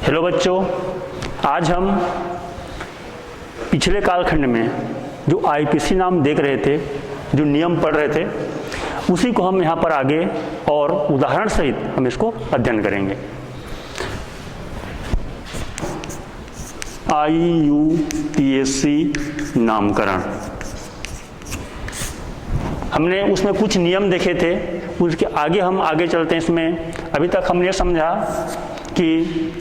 Hello बच्चों, आज हम पिछले कालखंड में जो आईपीसी नाम देख रहे थे, जो नियम पढ़ रहे थे, उसी को हम यहाँ पर आगे और उदाहरण सहित हम इसको अध्ययन करेंगे। IUPAC नामकरण, हमने उसमें कुछ नियम देखे थे, उसके आगे हम आगे चलते हैं। इसमें अभी तक हमने समझा कि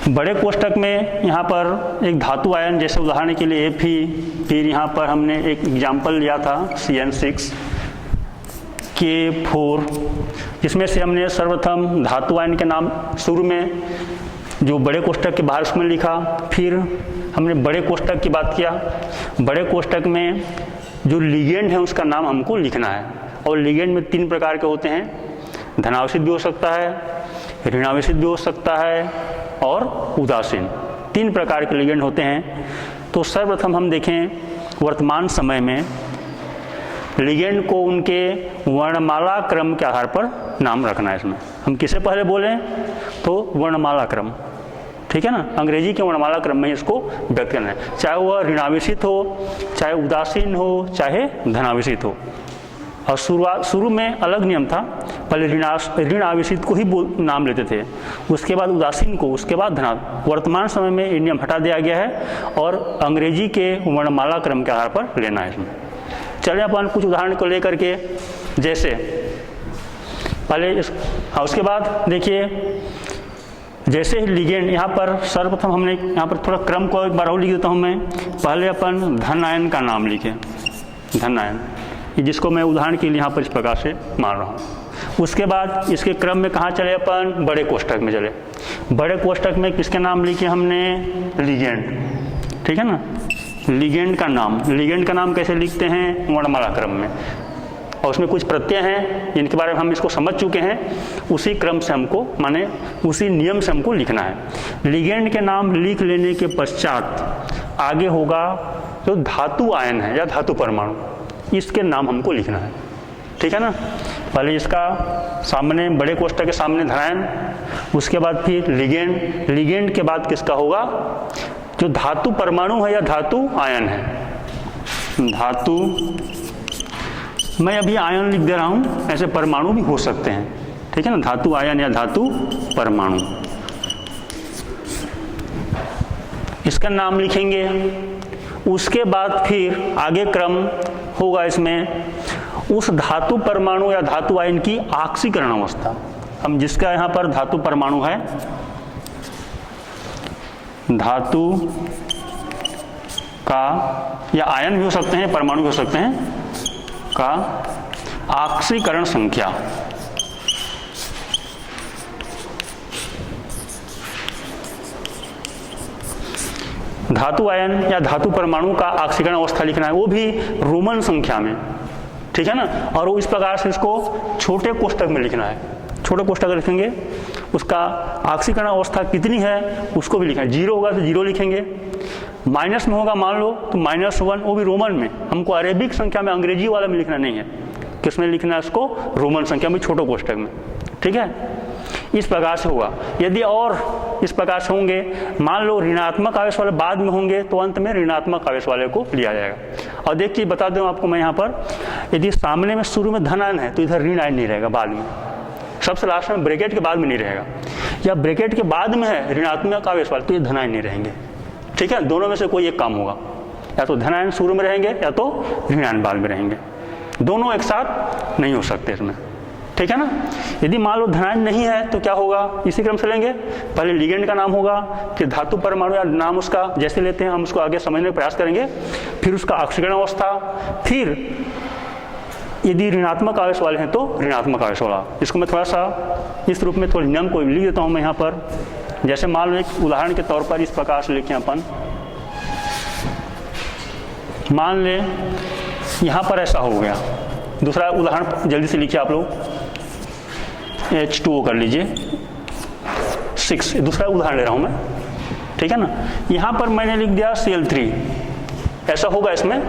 बड़े कोष्ठक में यहाँ पर एक धातु आयन, जैसे उदाहरण के लिए Fe, फिर यहाँ पर हमने एक एग्जाम्पल लिया था CN6, K4, जिसमें से हमने सर्वप्रथम धातु आयन के नाम शुरू में जो बड़े कोष्ठक के बाहर उसमें लिखा। फिर हमने बड़े कोष्ठक की बात किया। बड़े कोष्ठक में जो लिगेंड है उसका नाम हमको लिखना है, और लिगेंड में 3 प्रकार के होते हैं। धनावेशित भी हो सकता है, ऋणावेशित भी हो सकता है, और उदासीन। 3 प्रकार के लिगेंड होते हैं। तो सर्वप्रथम हम देखें, वर्तमान समय में लिगेंड को उनके वर्णमाला क्रम के आधार पर नाम रखना है। इसमें हम किसे पहले बोलें तो वर्णमाला क्रम, ठीक है ना। अंग्रेजी के वर्णमाला क्रम में इसको व्यक्त करना है, चाहे वह ऋणावेशित हो, चाहे उदासीन हो, चाहे धनावेशित हो। और शुरू में अलग नियम था, पहले ऋण आवेशित को ही नाम लेते थे, उसके बाद उदासीन को, उसके बाद धना। वर्तमान समय में ये नियम हटा दिया गया है और अंग्रेजी के वर्णमाला क्रम के आधार पर लेना है। इसमें चलिए अपन कुछ उदाहरण को लेकर के, जैसे पहले उसके बाद देखिए, जैसे लिगेंड यहाँ पर सर्वप्रथम हमने यहाँ पर थोड़ा क्रम को एक बार और लिख देता हूँ मैं। पहले अपन धन आयन का नाम लिखे, धन आयन, जिसको मैं उदाहरण के लिए यहाँ पर इस प्रकार से मान रहा हूँ। उसके बाद इसके क्रम में कहाँ चले अपन, बड़े कोष्ठक में चले। बड़े कोष्ठक में किसके नाम लिखे हमने, लिगेंड, ठीक है ना। लिगेंड का नाम कैसे लिखते हैं, वर्णमाला क्रम में, और उसमें कुछ प्रत्यय हैं जिनके बारे में हम इसको समझ चुके हैं। उसी क्रम से हमको, माने उसी नियम से हमको लिखना है। लिगेंड के नाम लिख लेने के पश्चात आगे होगा जो धातु आयन है या धातु परमाणु, इसके नाम हमको लिखना है, ठीक है ना। पहले इसका सामने बड़े कोष्ठक के सामने धनायन, उसके बाद फिर लिगेंड, लिगेंड के बाद किसका होगा, जो धातु परमाणु है या धातु आयन है। धातु, मैं अभी आयन लिख दे रहा हूं, ऐसे परमाणु भी हो सकते हैं, ठीक है ना। धातु आयन या धातु परमाणु, इसका नाम लिखेंगे। उसके बाद फिर आगे क्रम होगा इसमें उस धातु परमाणु या धातु आयन की ऑक्सीकरण अवस्था। हम जिसका यहाँ पर धातु परमाणु है, धातु का, या आयन भी हो सकते हैं, परमाणु भी हो सकते हैं, का ऑक्सीकरण संख्या। धातु आयन या धातु परमाणु का ऑक्सीकरण अवस्था लिखना है, वो भी रोमन संख्या में, ठीक है ना। और वो इस प्रकार से इसको छोटे कोष्ठक में लिखना है। छोटे कोष्ठक लिखेंगे, उसका ऑक्सीकरण अवस्था कितनी है उसको भी लिखना है। 0 होगा तो 0 लिखेंगे, माइनस में होगा मान लो तो -1, वो भी रोमन में। हमको अरेबिक संख्या में, अंग्रेजी वाला में लिखना नहीं है, किसमें लिखना है उसको, रोमन संख्या में, छोटे कोष्ठक में, ठीक है। इस प्रकार से होगा। यदि और इस प्रकार से होंगे, मान लो ऋणात्मक आवेश वाले बाद में होंगे, तो अंत में ऋणात्मक आवेश वाले को लिया जाएगा। और देखिए, बता दूं आपको मैं यहाँ पर, यदि सामने में शुरू में धन आयन है तो इधर ऋण आयन नहीं रहेगा, बाद में, सबसे लास्ट में ब्रैकेट के बाद में नहीं रहेगा। या ब्रैकेट के बाद में है ऋणात्मक आवेश वाले, तो ये धन आयन नहीं रहेंगे, ठीक है। दोनों में से कोई एक काम होगा, या तो धन आयन शुरू में रहेंगे या तो ऋण आयन बाद में रहेंगे। दोनों एक साथ नहीं हो सकते इसमें, ठीक है ना। यदि मान लो धनायन नहीं है तो क्या होगा, इसी क्रम से लेंगे। पहले लिगेंड का नाम होगा, फिर धातु परमाणु या नाम उसका जैसे लेते हैं हम उसको आगे समझने का प्रयास करेंगे, फिर उसका ऑक्सीकरण अवस्था, फिर यदि ऋणात्मक आवेश वाले हैं तो ऋणात्मक आवेश वाला। इसको मैं थोड़ा सा इस रूप में थोड़े नियम को लिख देता हूँ मैं यहाँ पर। जैसे मान लो एक उदाहरण के तौर पर इस प्रकार से लिखें अपन, मान ले यहाँ पर ऐसा हो गया। दूसरा उदाहरण जल्दी से लिखिए आप लोग, H2O कर लीजिए 6, दूसरा उदाहरण ले रहा हूं मैं, ठीक है ना। यहां पर मैंने लिख दिया Cl3, ऐसा होगा इसमें,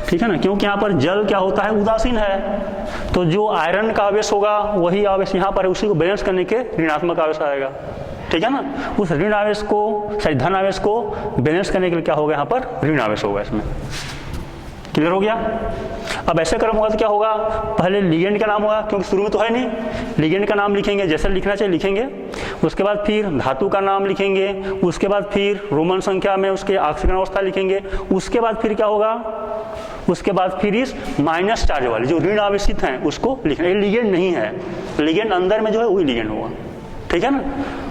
ठीक है ना, क्योंकि यहाँ पर जल क्या होता है, उदासीन है। तो जो आयरन का आवेश होगा वही आवेश यहाँ पर है, उसी को बैलेंस करने के ऋणात्मक आवेश आएगा, ठीक है ना। उस ऋण आवेश को धन आवेश को बैलेंस करने के लिए क्या होगा, यहाँ पर ऋण आवेश होगा इसमें। क्लियर हो गया। अब ऐसे क्रम होगा तो क्या होगा, पहले लिगेंड का नाम होगा, क्योंकि शुरू में तो है नहीं, लिगेंड का नाम लिखेंगे, जैसे लिखना चाहिए लिखेंगे। उसके बाद फिर धातु का नाम लिखेंगे, उसके बाद फिर रोमन संख्या में उसके ऑक्सीजन अवस्था लिखेंगे। उसके बाद फिर क्या होगा, उसके बाद फिर इस माइनस चार्ज वाले जो ऋण आवेशित हैं उसको लिखना। ये लिगेंड नहीं है, लिगेंड अंदर में जो है वही लिगेंड होगा, ठीक है ना।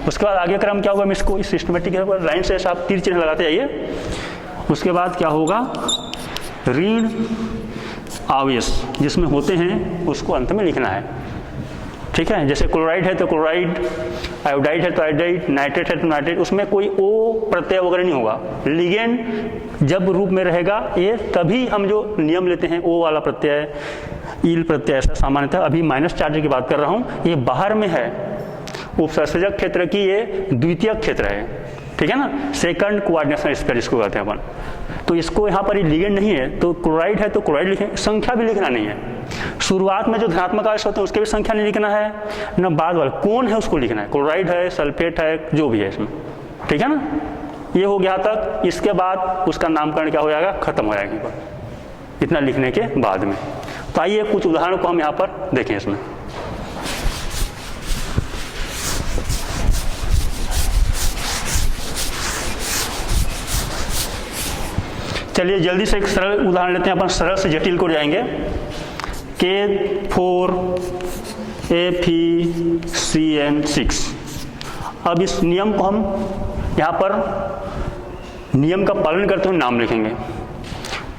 उसके बाद आगे क्रम क्या होगा, इसको इस सिस्टमेटिक लाइन से आप तीर चिन्ह लगाते जाइए। उसके बाद क्या होगा, ऋण आवेश जिसमें होते हैं उसको अंत में लिखना है, ठीक है। जैसे क्लोराइड है तो क्लोराइड, आयोडाइड है तो आयोडाइड, नाइट्रेट है तो नाइट्रेट, उसमें कोई ओ प्रत्यय वगैरह नहीं होगा। लिगेंड जब रूप में रहेगा ये, तभी हम जो नियम लेते हैं ओ वाला प्रत्यय, ईल प्रत्यय, ऐसा सामान्यतः। अभी माइनस चार्ज की बात कर रहा हूँ, ये बाहर में है, उपसर्जक क्षेत्र की ये द्वितीयक क्षेत्र है, ठीक है ना, सेकंड कोऑर्डिनेशन स्पेयर इसको कहते हैं अपन। तो इसको यहाँ पर लिगेंड नहीं है तो क्लोराइड है तो क्लोराइड लिखें, संख्या भी लिखना नहीं है। शुरुआत में जो धनात्मक आवेश होते हैं उसके भी संख्या नहीं लिखना है, न बाद वाला कौन है उसको लिखना है, क्लोराइड है, सल्फेट है, जो भी है इसमें, ठीक है ना। ये हो गया तक, इसके बाद उसका नामकरण क्या हो जाएगा, खत्म हो जाएगा इतना लिखने के बाद में। तो आइए कुछ उदाहरण को हम यहाँ पर देखें इसमें। चलिए जल्दी से एक सरल उदाहरण लेते हैं, अपन सरल से जटिल को जाएंगे। K4FeCN6। अब इस नियम को हम यहाँ पर नियम का पालन करते हुए नाम लिखेंगे।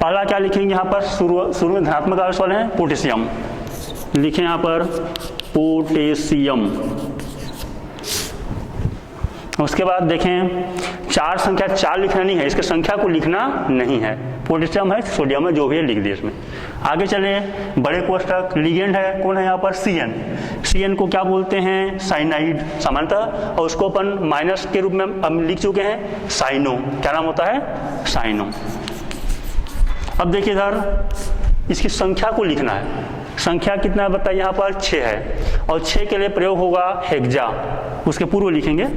पहला क्या लिखेंगे, यहाँ पर शुरू में धनात्मक आवेश वाले हैं पोटेशियम, लिखें यहाँ पर पोटेशियम। उसके बाद देखें चार संख्या, चार लिखना नहीं है, इसके संख्या को लिखना नहीं है, पोटेशियम है, सोडियम है, जो भी है लिख दिए इसमें। आगे चले, बड़े कोष्ठक, लिगेंड है, कौन है यहाँ पर, सीएन। सीएन को क्या बोलते हैं, साइनाइड सामान्यतः, और उसको अपन माइनस के रूप में हम लिख चुके हैं साइनो। क्या नाम होता है, साइनो। अब देखिए इधर इसकी संख्या को लिखना है, संख्या कितना है बताइए, यहाँ पर 6 है, और 6 के लिए प्रयोग होगा हेक्सा, उसके पूर्व लिखेंगे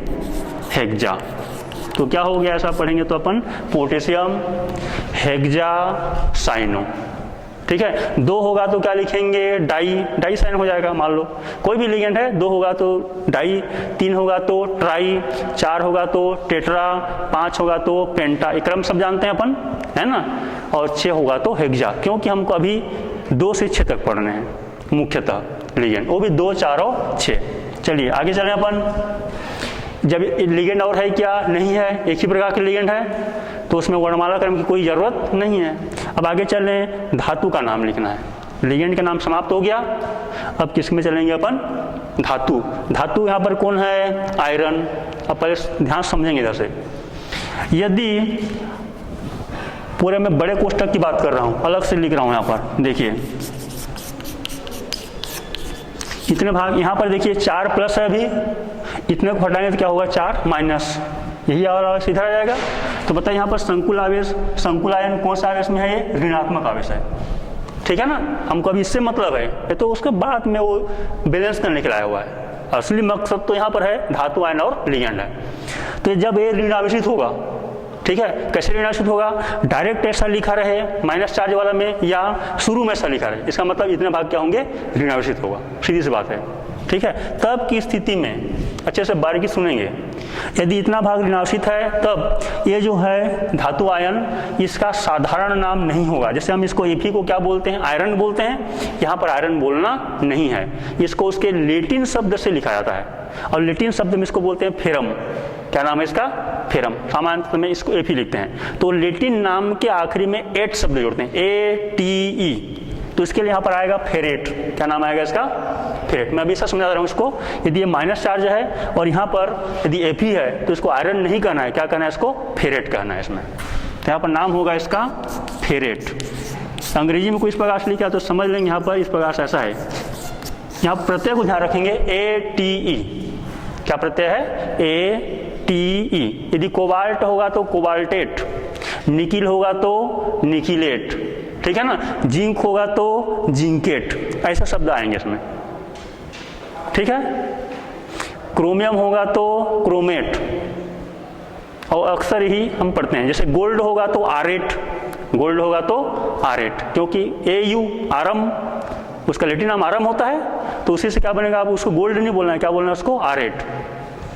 हेक्सा। तो क्या हो गया, ऐसा पढ़ेंगे तो अपन पोटेशियम हेक्सा साइनो, ठीक है। 2 होगा तो क्या लिखेंगे, डाई साइन हो जाएगा, मान लो कोई भी लिगेंड है, 2 होगा तो डाई, 3 होगा तो ट्राई, 4 होगा तो टेट्रा, 5 होगा तो पेंटा, ये क्रम सब जानते हैं अपन, है ना। और 6 होगा तो हेक्सा, क्योंकि हमको अभी 2 से 6 तक पढ़ने हैं मुख्यतः लिगेंड, वो भी 2, 4 और 6। चलिए आगे चलें अपन। जब लिगेंड और है क्या, नहीं है, एक ही प्रकार के लिगेंड है, तो उसमें वर्णमाला क्रम की कोई जरूरत नहीं है। अब आगे चलें, धातु का नाम लिखना है, लिगेंड का नाम समाप्त हो गया। अब किस में चलेंगे अपन, धातु। धातु यहाँ पर कौन है, आयरन। अब पहले ध्यान समझेंगे इधर से, यदि पूरे में बड़े कोष्ठक की बात कर रहा हूँ, अलग से लिख रहा हूँ यहाँ पर, देखिए इतने भाग, यहाँ पर देखिए 4 प्लस है, अभी इतने को हटाएंगे तो क्या होगा, 4 माइनस, यही आवेश इधर आ जाएगा। तो बताइए यहाँ पर संकुल आवेश, संकुल आयन कौन सा आवेश में है, ये ऋणात्मक आवेश है, ठीक है ना। हमको अभी इससे मतलब है, ये तो उसके बाद में वो बैलेंस करने के लाया हुआ है, असली मकसद तो यहाँ पर है धातु आयन और लिगेंड है। तो जब ये ऋण आवेशित होगा, ठीक है, कैसे ऋण आवेशित होगा, डायरेक्ट ऐसा लिखा रहे माइनस चार्ज वाला में, या शुरू में ऐसा लिखा रहे, इसका मतलब इतने भाग क्या होंगे, ऋण आवेशित होगा, सीधी सी बात है, ठीक है। तब की स्थिति में अच्छे से बारीकी सुनेंगे, यदि इतना भाग ऋणावेशित है तब ये जो है धातु आयन, इसका साधारण नाम नहीं होगा। जैसे हम इसको Fe को क्या बोलते हैं, आयरन बोलते हैं, यहाँ पर आयरन बोलना नहीं है, इसको उसके लेटिन शब्द से लिखा जाता है, और लेटिन शब्द में इसको बोलते हैं फेरम। क्या नाम है इसका, फेरम। सामान्यतः में इसको Fe लिखते हैं, तो लेटिन नाम के आखिरी में एट शब्द जोड़ते हैं, ATE, तो इसके लिए यहाँ पर आएगा फेरेट। क्या नाम आएगा इसका, फेरेट। मैं अभी ऐसा समझा रहा हूँ इसको, यदि ये माइनस चार्ज है और यहाँ पर यदि Fe है तो इसको आयरन नहीं कहना है, क्या कहना है इसको, फेरेट कहना है इसमें। तो यहाँ पर नाम होगा इसका फेरेट। अंग्रेजी में कोई इस प्रकार से लिखा तो समझ लेंगे, यहाँ पर इस प्रकार से ऐसा है। यहाँ प्रत्यय को ध्यान रखेंगे, ATE, क्या प्रत्यय है, ATE। यदि कोबाल्ट होगा तो कोबाल्टेट, निकिल होगा तो निकिलेट, ठीक है ना, जिंक होगा तो जिंकेट, ऐसे शब्द आएंगे इसमें, ठीक है। क्रोमियम होगा तो क्रोमेट, और अक्सर ही हम पढ़ते हैं, जैसे गोल्ड होगा तो आरेट, गोल्ड होगा तो आरेट, क्योंकि AU आरम, उसका लैटिन नाम आरम होता है, तो उसी से क्या बनेगा, आप उसको गोल्ड नहीं बोलना है, क्या बोलना है उसको, आरेट,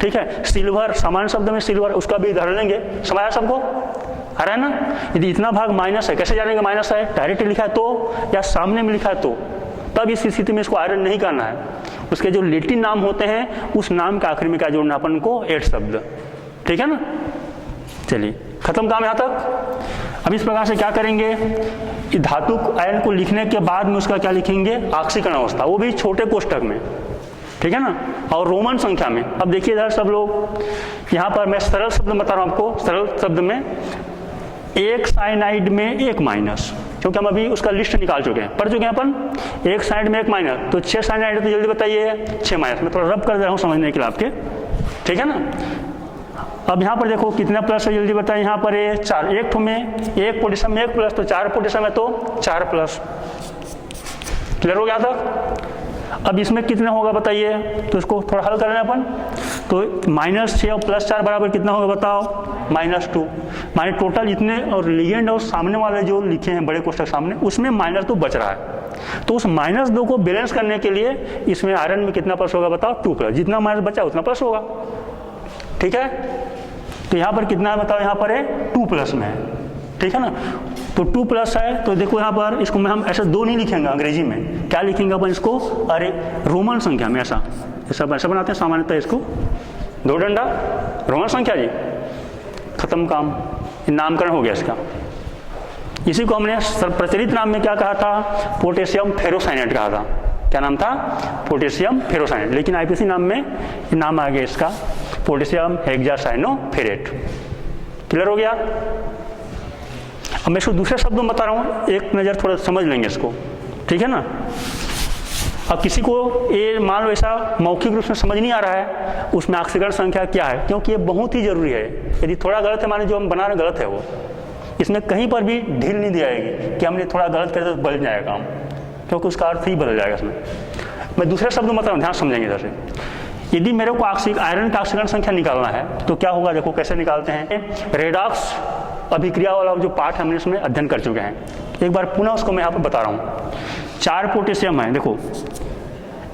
ठीक है। सिल्वर, सामान्य शब्द में सिल्वर, उसका भी उदाहरण लेंगे, समाया सबको, आ रहा है ना। यदि इतना भाग माइनस है, कैसे जानेंगे माइनस है, डायरेक्ट लिखा है तो या सामने में लिखा है तो, तब इस स्थिति में इसको आयरन नहीं करना है। उसके जो लैटिन नाम होते हैं उस नाम के आखिर में क्या जोड़ना अपन को, एट शब्द, ठीक है ना। चलिए खत्म काम यहाँ तक। अब इस प्रकार से क्या करेंगे, धातु आयन को लिखने के बाद में उसका क्या लिखेंगे, ऑक्सीकरण अवस्था, वो भी छोटे कोष्ठक में, ठीक है ना, और रोमन संख्या में। अब देखिए इधर सब लोग, यहाँ पर मैं सरल शब्द बता रहा हूँ आपको, सरल शब्द में एक साइनाइड में एक माइनस, क्योंकि हम अभी उसका लिस्ट निकाल चुके हैं, पढ़ चुके हैं अपन। एक साइनाइड में एक माइनस, तो 6 साइनाइड, तो जल्दी बताइए 6 माइनस। मैं थोड़ा रब कर दे रहा हूँ समझने के लिए आपके, ठीक है ना। अब यहाँ पर देखो कितना प्लस है, जल्दी बताइए। यहाँ पर है 4, एक ठो में एक पोटेशियम में एक प्लस, तो 4 पोटेशियम है तो 4 प्लस, क्लियर हो गया था। अब इसमें कितना होगा बताइए, तो इसको थोड़ा हल करना है अपन। तो -6 और +4 बराबर कितना होगा बताओ, -2। माने टोटल इतने, और लिगेंड और सामने वाले जो लिखे हैं बड़े कोष्ठक सामने, उसमें -2 बच रहा है। तो उस -2 को बैलेंस करने के लिए इसमें आयरन में कितना प्लस होगा बताओ, 2 प्लस, जितना माइनस बचा उतना प्लस होगा, ठीक है। तो यहाँ पर कितना है बताओ, यहाँ पर है 2 प्लस में है, ठीक है ना। तो 2 प्लस है, तो देखो यहाँ पर इसको मैं, हम ऐसे 2 नहीं लिखेंगे अंग्रेजी में, क्या लिखेंगे अपन इसको, अरे रोमन संख्या में, ऐसा ऐसा बनाते हैं सामान्यतः इसको, 2 डंडा रोमन संख्या जी, खत्म काम, नामकरण हो गया इसका। इसी को हमने प्रचलित नाम में क्या कहा था, पोटेशियम फेरोसाइनेट कहा था। क्या नाम था, पोटेशियम फेरोसाइनेट, लेकिन IPC नाम में नाम आ गया इसका, पोटेशियम हेक्सासाइनोफेरेट, क्लियर हो गया। अब मैं इसको दूसरे शब्दों में बता रहा हूँ, एक नज़र थोड़ा समझ लेंगे इसको, ठीक है ना। अब किसी को ये मान लो ऐसा मौखिक रूप से समझ नहीं आ रहा है, उसमें ऑक्सीकरण संख्या क्या है, क्योंकि ये बहुत ही जरूरी है। यदि थोड़ा गलत है, माने जो हम बना रहे गलत है, वो इसमें कहीं पर भी ढील नहीं दी जाएगी कि हमने थोड़ा गलत कर तो बदल जाएगा काम, क्योंकि उसका अर्थ ही बदल जाएगा इसमें। मैं दूसरे शब्द में बता रहा हूँ, ध्यान समझेंगे इधर से। यदि मेरे को आयरन का ऑक्सीकरण संख्या निकालना है तो क्या होगा, देखो कैसे निकालते हैं। रेडॉक्स अभिक्रिया वाला जो पाठ हमने इसमें अध्ययन कर चुके हैं, एक बार पुनः उसको मैं यहाँ पर बता रहा हूँ। 4 पोटेशियम है, देखो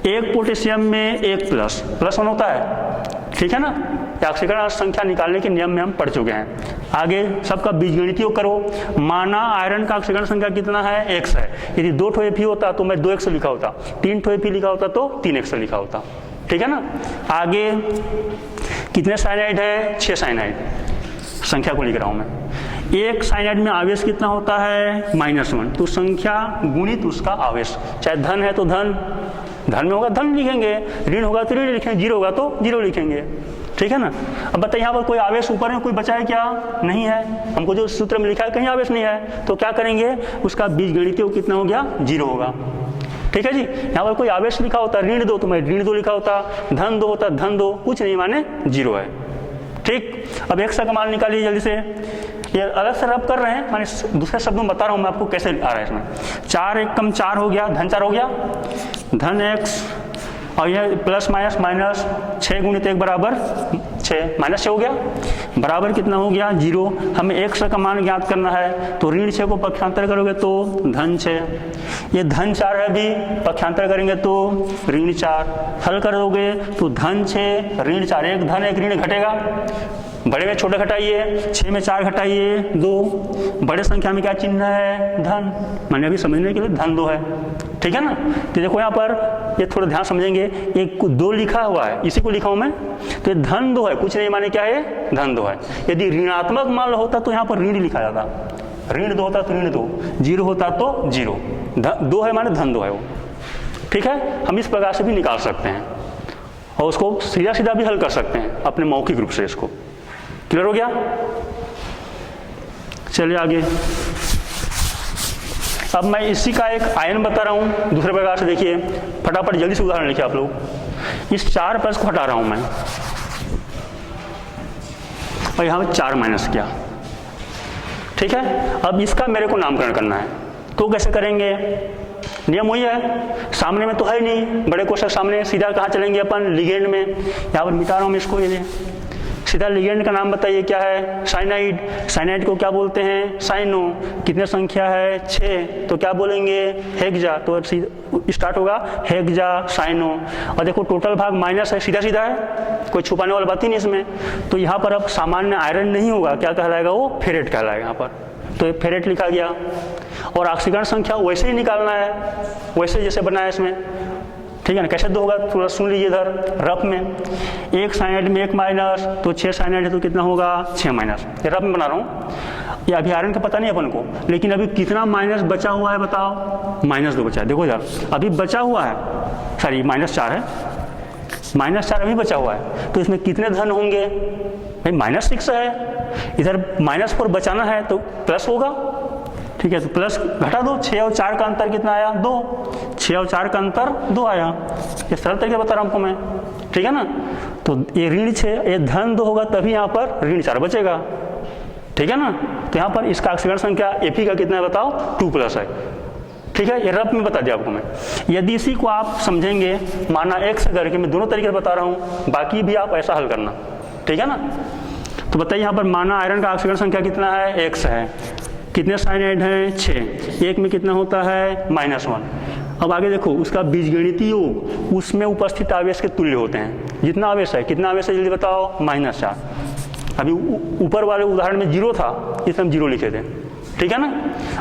एक पोटेशियम में एक प्लस 1 होता है, ठीक है ना। ऑक्सीकरण संख्या निकालने के नियम में हम पढ़ चुके हैं। आगे सबका बीजगणितीय करो, माना आयरन का ऑक्सीकरण संख्या कितना है, x है। यदि 2 ठो Fe होता तो मैं 2x लिखा होता, 3 ठो Fe लिखा होता तो 3x लिखा होता, ठीक है ना। आगे कितने साइनाइड है, 6 साइनाइड, संख्या को लिख रहा हूं मैं। एक साइनाइड में आवेश कितना होता है, -1, तो संख्या गुणित उसका आवेश, चाहे धन है तो धन में होगा धन लिखेंगे, ऋण होगा तो ऋण लिखेंगे, 0 होगा तो 0 लिखेंगे, ठीक है ना। अब बताइए यहाँ पर कोई आवेश ऊपर में कोई बचा है क्या, नहीं है। हमको जो सूत्र में लिखा है कहीं आवेश नहीं है, तो क्या करेंगे, उसका बीजगणितीय कितना हो गया, 0 होगा, ठीक है जी। यहाँ पर कोई आवेश लिखा होता ऋण 2 तो मैं ऋण 2 लिखा होता, धन 2 होता धन 2, कुछ नहीं माने 0 है, ठीक। अब x का मान निकालिए जल्दी से, ये अलग से रब कर रहे हैं, माने दूसरे शब्दों में बता रहा हूँ मैं आपको कैसे आ रहा है इसमें। 4 1 कम 4 हो गया, धन 4 हो गया, धन x, और यह प्लस माइनस 6 गुणित 1 बराबर 6, -6 हो गया, बराबर कितना हो गया, 0। हमें x का मान ज्ञात करना है, तो ऋण 6 को पक्षांतर करोगे तो धन 6, ये धन 4 है, भी पक्षांतर करेंगे तो ऋण 4, हल करोगे तो धन 6 ऋण 4, एक धन एक ऋण घटेगा, बड़े में छोटे घटाइए, 6 में 4 घटाइए 2, बड़े संख्या में क्या चिन्ह है, धन, मैंने अभी समझने के लिए धन 2 है, ठीक है ना। तो देखो यहाँ पर ये थोड़ा ध्यान समझेंगे, एक 2 लिखा हुआ है, इसी को लिखा हूं मैं, तो ये धन 2 है, कुछ नहीं माने क्या है, धन 2 है। यदि ऋणात्मक मान होता तो यहाँ पर ऋण लिखा जाता, ऋण 2 होता तो ऋण 2, 0 होता तो 0, 2 है माने धन 2 है वो, ठीक है। हम इस प्रकार से भी निकाल सकते हैं और उसको सीधा सीधा भी हल कर सकते हैं अपने मौखिक रूप से। इसको क्लियर हो गया, चलिए आगे। अब मैं इसी का एक आयन बता रहा हूं दूसरे प्रकार से, देखिए फटाफट जल्दी से उदाहरण लिखिए आप लोग। इस 4 प्लस को हटा रहा हूं मैं और यहां पर 4 माइनस किया, ठीक है। अब इसका मेरे को नामकरण करना है, तो कैसे करेंगे, नियम वही है, सामने में तो है नहीं बड़े कोष्ठक सामने, सीधा कहाँ चलेंगे अपन, लिगेंड में। यहाँ पर मिटा रहा हूँ इसको, ये सीधा लिगेंड का नाम बताइए क्या है, साइनाइड। साइनाइड को क्या बोलते हैं, साइनो। कितने संख्या है, 6, तो क्या बोलेंगे, हेक्सा। तो स्टार्ट होगा हेक्सा साइनो। और देखो टोटल भाग माइनस है, सीधा सीधा है, कोई छुपाने वाली बात ही नहीं इसमें। तो यहाँ पर अब सामान्य आयरन नहीं होगा, क्या कहलाएगा वो, फेरेट कहलाएगा यहाँ पर। तो ये फेरेट लिखा गया। और ऑक्सीकरण संख्या वैसे ही निकालना है, वैसे जैसे बनाया इसमें, ठीक है ना। कैसे 2 होगा थोड़ा सुन लीजिए इधर रफ में, 1 साइनाइड में 1 माइनस, तो 6 साइनाइड है तो कितना होगा, 6 माइनस। ये रफ में बना रहा हूँ, ये अभी आयरन का पता नहीं अपन को, लेकिन अभी कितना माइनस बचा हुआ है बताओ, -2 बचा है। देखो इधर अभी बचा हुआ है, सॉरी -4 है, -4 अभी बचा हुआ है। तो इसमें कितने धन होंगे भाई, -6 है, इधर -4 बचाना है तो प्लस होगा, ठीक है। तो प्लस घटा दो, 6 और 4 का अंतर कितना आया, 2। 6 और 4 का अंतर 2 आया। ये सरल तरीके बता रहा हूँ आपको मैं, ठीक है ना। तो ये ऋण 6, ये धन 2 होगा तभी यहाँ पर ऋण 4 बचेगा, ठीक है ना। तो यहाँ पर इसका ऑक्सीकरण संख्या Fe का कितना है बताओ, 2+ है, ठीक है। ये रफ में बता दिया आपको मैं। यदि इसी को आप समझेंगे, माना x करके, मैं दोनों तरीके से बता रहा हूँ, बाकी भी आप ऐसा हल करना, ठीक है ना। तो बताइए यहाँ पर माना आयरन का ऑक्सीकरण संख्या कितना है, x है, कितने साइनाइड हैं, 6, 1 में कितना होता है, -1। अब आगे देखो उसका बीजगणितीय योग, उसमें उपस्थित आवेश के तुल्य होते हैं। जितना आवेश है, कितना आवेश है जल्दी बताओ, -4। अभी ऊपर वाले उदाहरण में 0 था, इसमें हम 0 लिखे थे, ठीक है ना।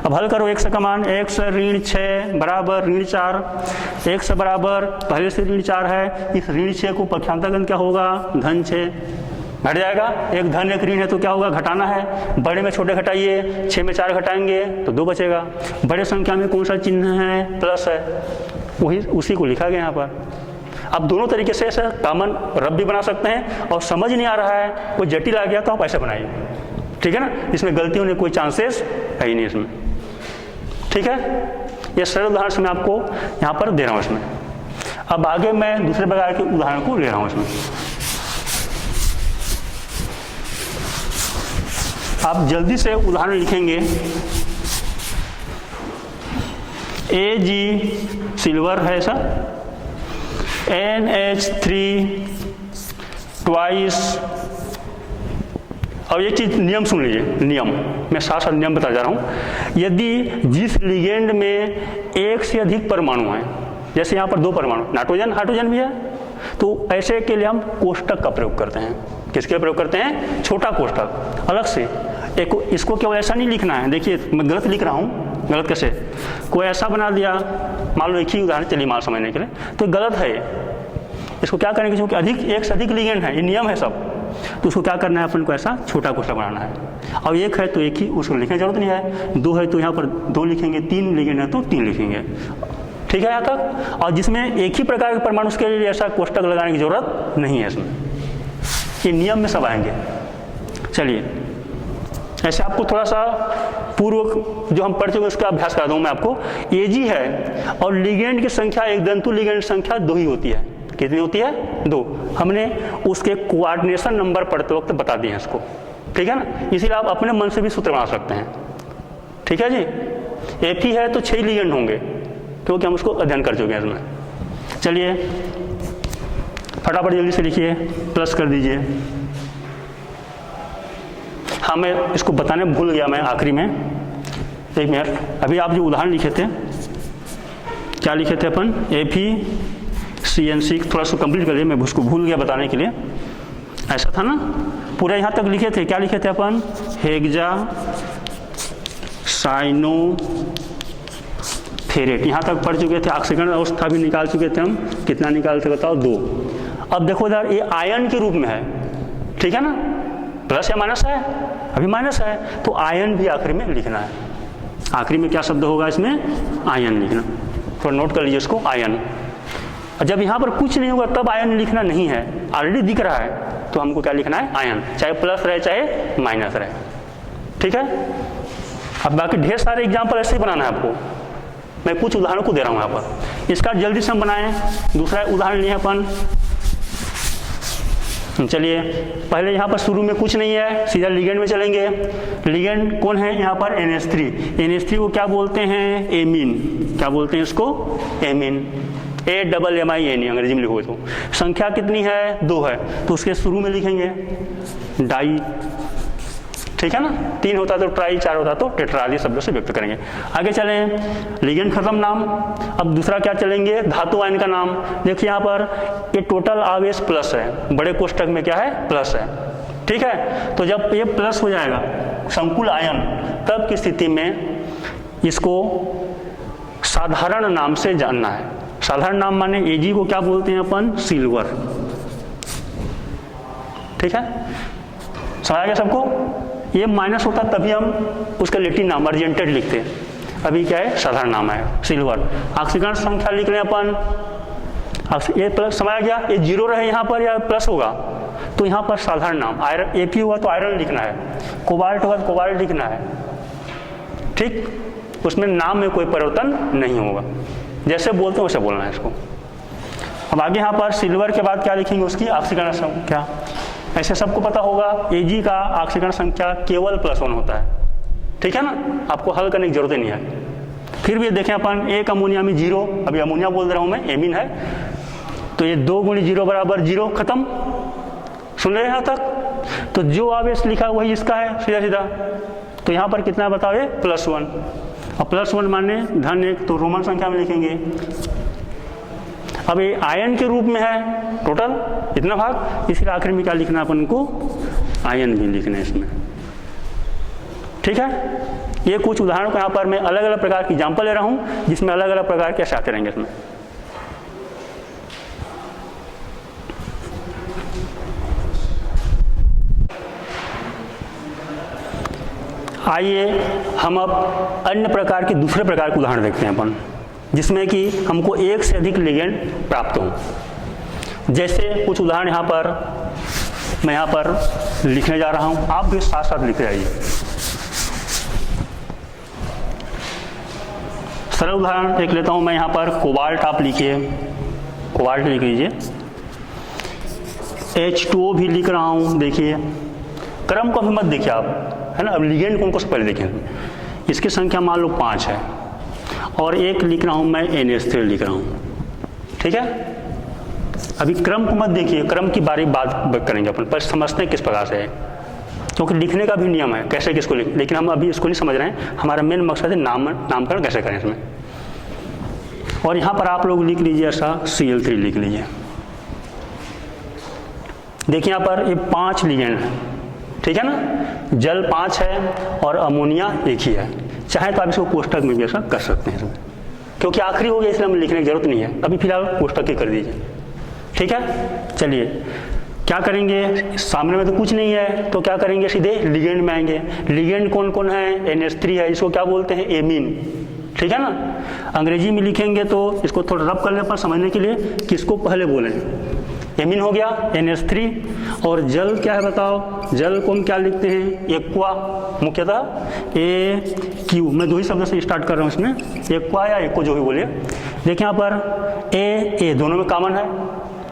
अब हल करो, x का मान, x ऋण 6 बराबर ऋण 4, x बराबर पहले से ऋण 4 है, इस ऋण 6 को पक्षांतरगण क्या होगा, धन 6 घट जाएगा। एक धन एक ऋण है तो क्या होगा, घटाना है। बड़े में छोटे घटाइए, 6 में 4 घटाएंगे तो 2 बचेगा। बड़े संख्या में कौन सा चिन्ह है, प्लस है, वही उसी को लिखा गया यहाँ पर। आप दोनों तरीके से ऐसे कॉमन रब भी बना सकते हैं, और समझ नहीं आ रहा है, कोई जटिल आ गया तो आप ऐसे बनाइए, ठीक है ना। इसमें गलती होने कोई चांसेस है ही नहीं इसमें, ठीक है। ये सरल उदाहरण से मैं आपको यहाँ पर दे रहा हूँ इसमें। अब आगे मैं दूसरे प्रकार के उदाहरण को ले रहा हूँ इसमें। आप जल्दी से उदाहरण लिखेंगे। Ag सिल्वर है ऐसा, NH3 ट्वाइस। अब एक चीज नियम सुन लीजिए, नियम मैं साथ साथ नियम बता जा रहा हूं। यदि जिस लिगेंड में 1 से अधिक परमाणु हैं, जैसे यहाँ पर 2 परमाणु, नाइट्रोजन हाइड्रोजन भी है, तो ऐसे के लिए हम कोष्टक का प्रयोग करते हैं। किसके प्रयोग करते हैं, छोटा कोष्टक अलग से। एक इसको केवल ऐसा नहीं लिखना है, देखिए मैं गलत लिख रहा हूँ, गलत कैसे, कोई ऐसा बना दिया, मान लो एक ही उदाहरण चलिए माल समझने के लिए, तो गलत है। इसको क्या करेंगे, क्योंकि अधिक 1 से अधिक लिगेंड है, ये नियम है सब, तो उसको क्या करना है, अपन को ऐसा छोटा कोष्टक बनाना है। और 1 है तो 1 ही, उसको लिखने की जरूरत नहीं है। 2 है तो यहाँ पर 2 लिखेंगे, 3 लिगेंड है तो 3 लिखेंगे, ठीक है यहाँ तक। और जिसमें एक ही प्रकार के परमाणु, उसके लिए ऐसा कोष्टक लगाने की जरूरत नहीं है इसमें, ये नियम में सब आएंगे। चलिए ऐसे आपको थोड़ा सा पूर्व जो हम पढ़ चुके उसका अभ्यास करा दूँ मैं आपको। Ag है और लिगेंड की संख्या, एक दंतु लिगेंड संख्या 2 ही होती है। कितनी होती है, 2। हमने उसके कोऑर्डिनेशन नंबर पढ़ते वक्त बता दिए हैं इसको, ठीक है ना। इसीलिए आप अपने मन से भी सूत्र बना सकते हैं, ठीक है जी। Fe है तो 6 लिगेंड होंगे, क्योंकि हम उसको अध्ययन कर चुके हैं इसमें। चलिए फटाफट जल्दी से लिखिए, प्लस कर दीजिए। हाँ मैं इसको बताने भूल गया, मैं आखिरी में, एक मिनट। अभी आप जो उदाहरण लिखे थे, क्या लिखे थे अपन, FeCN6, थोड़ा सा कंप्लीट कर दिया, मैं उसको भूल गया बताने के लिए। ऐसा था ना, पूरा यहाँ तक लिखे थे, क्या लिखे थे अपन, हेक्सा साइनो फेरेट, यहाँ तक पढ़ चुके थे। ऑक्सीकरण अवस्था भी निकाल चुके थे हम, कितना निकालते बताओ, 2। अब देखो इधर ये आयन के रूप में है, ठीक है ना, प्लस या माइनस है, अभी माइनस है, तो आयन भी आखिरी में लिखना है। आखिरी में क्या शब्द होगा इसमें, आयन लिखना, थोड़ा नोट कर लीजिए इसको, आयन। और जब यहाँ पर कुछ नहीं होगा तब आयन लिखना नहीं है, ऑलरेडी दिख रहा है तो हमको क्या लिखना है, आयन, चाहे प्लस रहे चाहे माइनस रहे, ठीक है। अब बाकी ढेर सारे एग्जाम्पल ऐसे ही बनाना है आपको, मैं कुछ उदाहरणों को दे रहा हूँ यहाँ पर। इसका जल्दी से हम बनाएं। दूसरा उदाहरण लिए अपन चलिए पहले यहाँ पर शुरू में कुछ नहीं है, सीधा लिगेंड में चलेंगे। लिगेंड कौन है यहाँ पर? NH3। NH3 को क्या बोलते हैं? एमीन। क्या बोलते हैं इसको? एमीन। AMMINE अंग्रेजी में लिखो तो। संख्या कितनी है? 2 है, तो उसके शुरू में लिखेंगे डाई, ठीक है ना। 3 होता तो ट्राई, 4 होता तो टेट्रा, आदि शब्दों से व्यक्त करेंगे। आगे चलें, लिगेंड खत्म नाम। अब दूसरा क्या चलेंगे? धातु आयन का नाम। देखिए यहाँ पर ये टोटल आवेश प्लस है, बड़े कोष्ठक में क्या है? प्लस है, ठीक है। तो जब ये प्लस हो जाएगा संकुल आयन, तब की स्थिति में इसको साधारण नाम से जानना है। साधारण नाम माने Ag को क्या बोलते हैं अपन? सिल्वर, ठीक है। समझ आ गया सबको? ये माइनस होता तभी हम उसका लैटिन नाम अर्जेंटेड लिखते हैं, अभी क्या है? साधारण नाम है सिल्वर। ऑक्सीकरण संख्या लिख रहे हैं अपन, ये प्लस, समझ आ गया? ये 0 रहे यहाँ पर या प्लस होगा तो यहाँ पर साधारण नाम। आयरन Ap हुआ तो आयरन लिखना है, कोबाल्ट हुआ तो कोबाल्ट लिखना है, ठीक। उसमें नाम में कोई परिवर्तन नहीं होगा, जैसे बोलते हैं वैसे बोलना है इसको। अब आगे यहाँ पर सिल्वर के बाद क्या लिखेंगे? उसकी ऑक्सीकरण संख्या। ऐसे सबको पता होगा Ag का ऑक्सीकरण संख्या केवल +1 होता है, ठीक है ना। आपको हल करने की जरूरत नहीं है। फिर भी देखें अपन, एक अमोनिया में 0, अभी अमोनिया बोल रहा हूं मैं, एमीन है, तो ये 2 × 0 = 0, खत्म। सुन रहे हैं यहाँ तक? तो जो आवेश लिखा वही इसका है, सीधा सीधा। तो यहाँ पर कितना बताओ? +1। और +1 माने धन 1, तो रोमन संख्या में लिखेंगे। अब ये आयन के रूप में है टोटल इतना भाग, इसलिए आखिर में क्या लिखना है अपन को? आयन भी लिखना है इसमें, ठीक है। ये कुछ उदाहरणों को यहाँ पर मैं अलग अलग प्रकार की एग्जाम्पल ले रहा हूँ, जिसमें अलग अलग प्रकार के आते रहेंगे इसमें। आइए हम अब अन्य प्रकार के दूसरे प्रकार के उदाहरण देखते हैं अपन, जिसमें कि हमको एक से अधिक लिगेंड प्राप्त हो। जैसे कुछ उदाहरण यहाँ पर मैं यहाँ पर लिखने जा रहा हूँ, आप भी साथ साथ लिख जाइए। सरल उदाहरण देख लेता हूँ मैं यहाँ पर। कोबाल्ट आप लिखिए, कोबाल्ट लिख लीजिए। H2O भी लिख रहा हूँ, देखिए। क्रम को भी मत देखिए आप, है ना। अब लिगेंड कौन को से पहले देखें। इसकी संख्या मान लो 5 है, और एक लिख रहा हूँ मैं NH3 लिख रहा हूँ, ठीक है। अभी क्रम को मत देखिए, क्रम की बारी बात करेंगे अपन, पर समझते हैं किस प्रकार से है, क्योंकि लिखने का भी नियम है कैसे किसको लिख, लेकिन हम अभी इसको नहीं समझ रहे हैं। हमारा मेन मकसद है नामकरण कैसे करें इसमें। और यहाँ पर आप लोग लिख लीजिए ऐसा Cl3 लिख लीजिए। देखिए यहाँ पर ये 5 लिगेंड है, ठीक है ना। जल 5 है और अमोनिया 1 ही है। चाहे तो आप इसको कोष्ठक में भी ऐसा कर सकते हैं इसमें, क्योंकि आखिरी हो गया इसलिए हमें लिखने की जरूरत नहीं है। अभी फिलहाल कोष्ठक ही कर दीजिए, ठीक है। चलिए क्या करेंगे, सामने में तो कुछ नहीं है, तो क्या करेंगे, सीधे लिगेंड में आएंगे। लिगेंड कौन कौन है? NH3 है, इसको क्या बोलते हैं? एमीन, ठीक है ना। अंग्रेजी में लिखेंगे तो इसको थोड़ा रब करने पर समझने के लिए किसको पहले बोलें। एमीन हो गया NH3। और जल क्या है बताओ? जल को हम क्या लिखते हैं? एक्वा, मुख्यतः AQ। मैं 2 ही शब्द से स्टार्ट कर रहा हूँ इसमें, एक्वा या एको जो भी बोलिए। देखिए यहाँ पर A दोनों में कॉमन है,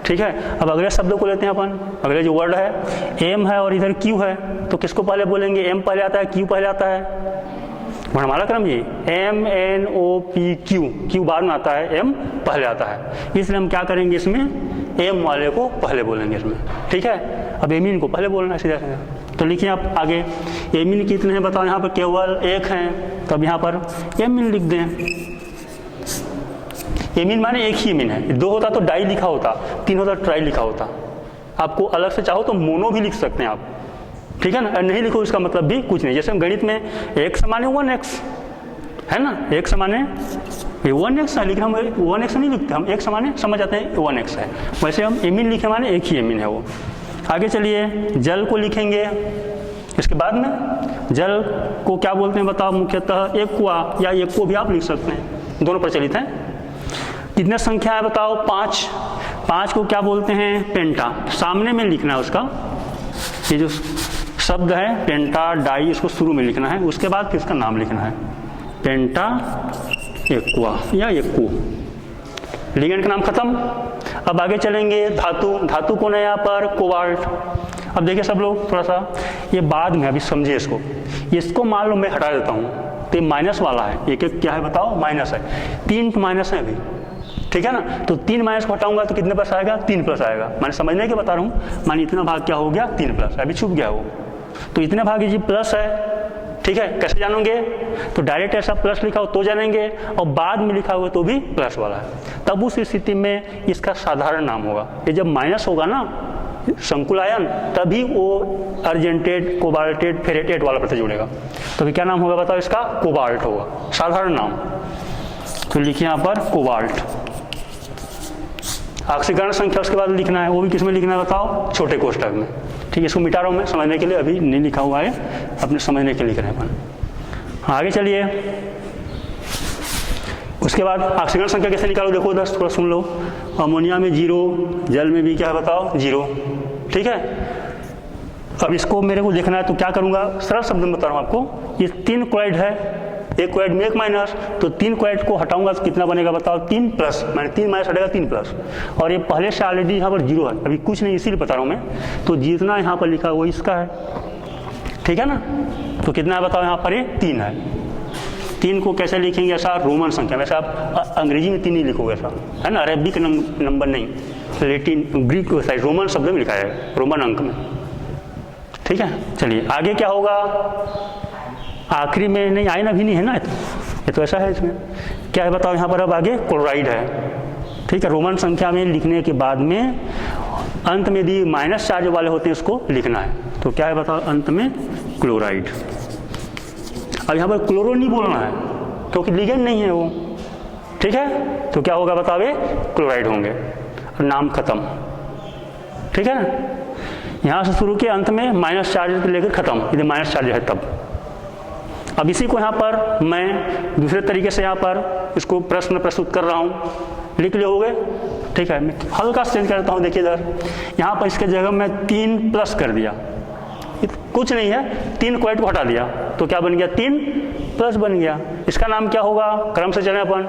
ठीक है। अब अगले शब्द को लेते हैं अपन, अगले जो वर्ड है M है और इधर Q है, तो किसको पहले बोलेंगे? M पहले आता है, Q पहले आता है। वर्णमाला क्रम ये MNOPQ, Q बाद में आता है, M पहले आता है, इसलिए हम क्या करेंगे इसमें? M वाले को पहले बोलेंगे इसमें, ठीक है। अब एमीन को पहले बोलना है सीधा सीधा। तो लिखिए आप आगे, एमीन कितने हैं बताओ? यहाँ पर केवल 1 है, तो अब यहाँ पर एमीन लिख दें। एमीन माने 1 ही एमीन है। 2 होता तो डाई लिखा होता, 3 होता ट्राई लिखा होता। आपको अलग से चाहो तो मोनो भी लिख सकते हैं आप, ठीक है ना। नहीं लिखो इसका मतलब भी कुछ नहीं। जैसे हम गणित में 1 = 1x है ना, 1 = 1x है, लेकिन हम 1x नहीं लिखते, हम 1 समझ जाते हैं 1x है। वैसे हम एमीन लिखे माने 1 ही एमीन है वो। आगे चलिए, जल को लिखेंगे। इसके बाद में जल को क्या बोलते हैं बताओ? मुख्यतः एक्वा या एको भी आप लिख सकते हैं, दोनों प्रचलित हैं। कितने संख्या है बताओ? 5। 5 को क्या बोलते हैं? पेंटा। सामने में लिखना है उसका, ये जो शब्द है पेंटा डाई, इसको शुरू में लिखना है, उसके बाद फिर इसका नाम लिखना है, पेंटा एक्वा या एक्कू। लिगेंड का नाम खत्म। अब आगे चलेंगे धातु, धातु कौन है यहाँ पर? कोबाल्ट। अब देखिए सब लोग थोड़ा सा, ये बाद में अभी समझिए इसको मान लो मैं हटा देता हूँ, तो ये माइनस वाला है, एक एक क्या है बताओ? माइनस है, 3 माइनस है अभी, ठीक है ना। तो 3 माइनस को हटाऊंगा तो कितने प्लस आएगा? 3 प्लस आएगा। मैंने समझने के बता रहा हूँ, मानिए इतना भाग क्या हो गया? 3 प्लस, अभी छुप गया वो, तो इतने भाग जी प्लस है, ठीक है। कैसे जानोगे? तो डायरेक्ट ऐसा प्लस लिखा हो तो जानेंगे, और बाद में लिखा हुआ तो भी प्लस वाला है, तब उस स्थिति में इसका साधारण नाम होगा। ये जब माइनस होगा ना संकुल आयन, तभी वो अर्जेंटेड, कोबाल्टेड, फेरेटेड वाला प्रत्यय जुड़ेगा। तो अभी क्या नाम होगा बताओ? इसका कोबाल्ट होगा, साधारण नाम। तो लिखिए यहाँ पर कोबाल्ट। ऑक्सीकरण संख्या उसके बाद लिखना है, वो भी किसमें लिखना है बताओ? छोटे कोष्ठक में, ठीक है। इसको मिटा रहा हूँ मैं समझने के लिए, अभी नहीं लिखा हुआ है, अपने समझने के लिए लिख रहे हैं अपन। आगे चलिए, उसके बाद ऑक्सीकरण संख्या कैसे निकालो? देखो उधर थोड़ा सुन लो। अमोनिया में 0, जल में भी क्या है बताओ? 0, ठीक है। अब इसको मेरे को देखना है, तो क्या करूँगा? सरल शब्द में बता रहा हूँ आपको। ये 3 क्लोराइड है, एक क्लोराइड में 1 माइनस, तो 3 क्लोराइड को हटाऊंगा तो कितना बनेगा बताओ? 3 प्लस, मैंने 3 माइनस हटेगा 3 प्लस, और ये पहले से ऑलरेडी यहाँ पर 0 है, अभी कुछ नहीं, इसीलिए बता रहा हूँ मैं। तो जितना यहाँ पर लिखा वो इसका है, ठीक है ना। तो कितना है बताओ? यहाँ पर ये 3 है। 3 को कैसे लिखेंगे? ऐसा रोमन संख्या, वैसे आप अंग्रेजी में 3 नहीं लिखोगे ऐसा, है ना, अरेबिक नंबर नहीं, लेटिन ग्रीक रोमन शब्द में लिखा है, रोमन अंक में, ठीक है। चलिए आगे क्या होगा? आखिरी में नहीं, आयन अभी नहीं है ना, ये तो ऐसा है। इसमें क्या है बताओ? यहाँ पर अब आगे क्लोराइड है, ठीक है। रोमन संख्या में लिखने के बाद में अंत में यदि माइनस चार्ज वाले होते हैं उसको लिखना है, तो क्या है बताओ? अंत में क्लोराइड। अब यहाँ पर क्लोरो नहीं बोलना है क्योंकि लिगेंड नहीं है वो, ठीक है। तो क्या होगा बताओ? ये क्लोराइड होंगे, नाम खत्म, ठीक है ना। यहाँ से शुरू के अंत में माइनस चार्ज लेकर खत्म, यदि माइनस चार्ज है तब। अब इसी को यहाँ पर मैं दूसरे तरीके से यहाँ पर इसको प्रश्न प्रस्तुत कर रहा हूँ, लिख लियोगे, ठीक है। मैं हल्का से चेंज करता हूँ, देखिए इधर, यहाँ पर इसके जगह मैं 3 प्लस कर दिया, कुछ नहीं है, 3 क्लोराइड को हटा दिया, तो क्या बन गया? 3 प्लस बन गया। इसका नाम क्या होगा? क्रम से चलें अपन,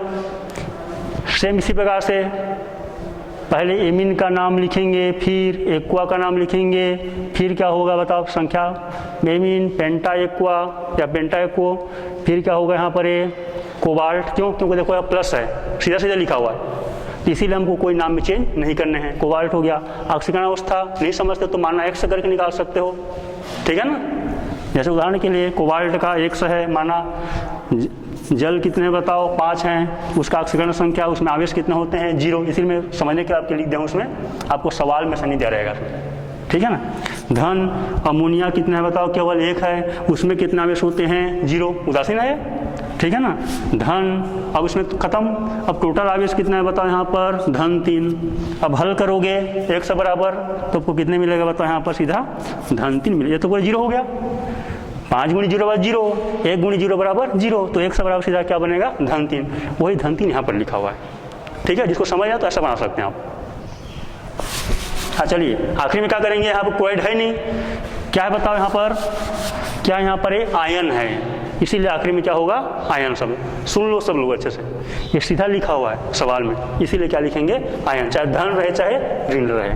सेम इसी प्रकार से पहले एमीन का नाम लिखेंगे, फिर एक्वा का नाम लिखेंगे, फिर क्या होगा बताओ? संख्या एमीन, पेंटा एक्वा या पेंटा एक्वो, फिर क्या होगा यहाँ पर? ये कोबाल्ट। क्यों? क्योंकि देखो यहाँ प्लस है, सीधा सीधा लिखा हुआ है, तो इसीलिए हमको कोई नाम में चेंज नहीं करने हैं। कोबाल्ट हो गया। ऑक्सीकरण अवस्था नहीं समझते तो माना एक्स करके निकाल सकते हो, ठीक है ना। जैसे उदाहरण के लिए कोबाल्ट का एक्स है, माना जल कितने बताओ? 5 हैं, उसका ऑक्सीकरण संख्या, उसमें आवेश कितने होते हैं? 0, इसीलिए मैं समझने के आपके लिख दिया हूँ, उसमें आपको सवाल में से नहीं दिया रहेगा, ठीक है ना। धन अमोनिया कितना है बताओ? केवल 1 है, उसमें कितने आवेश होते हैं? 0, उदासीन है, ठीक है ना। धन, अब इसमें तो खत्म, अब टोटल आवेश कितना है बताओ? यहाँ पर धन 3। अब हल करोगे 1 से बराबर तो आपको कितने मिलेगा बताओ? यहाँ पर सीधा धन 3 मिलेगा। ये तो पूरा 0 हो गया, 5 गुणी 0 बराबर 0, 1 गुणी 0 बराबर 0, तो 1 से बराबर सीधा क्या बनेगा? धन 3। वही धन 3 यहाँ पर लिखा हुआ है, ठीक है। जिसको समझ आए तो ऐसा बना सकते हैं आप। हाँ चलिए आखिरी में क्या करेंगे? यहाँ पर क्लोराइड है नहीं, क्या है बताओ? यहाँ पर क्या? यहाँ पर एक आयन है, इसीलिए आखिरी में क्या होगा? आयन। सब सुन लो सब लोग अच्छे से, ये सीधा लिखा हुआ है सवाल में, इसीलिए क्या लिखेंगे? आयन, चाहे धन रहे चाहे ऋण रहे,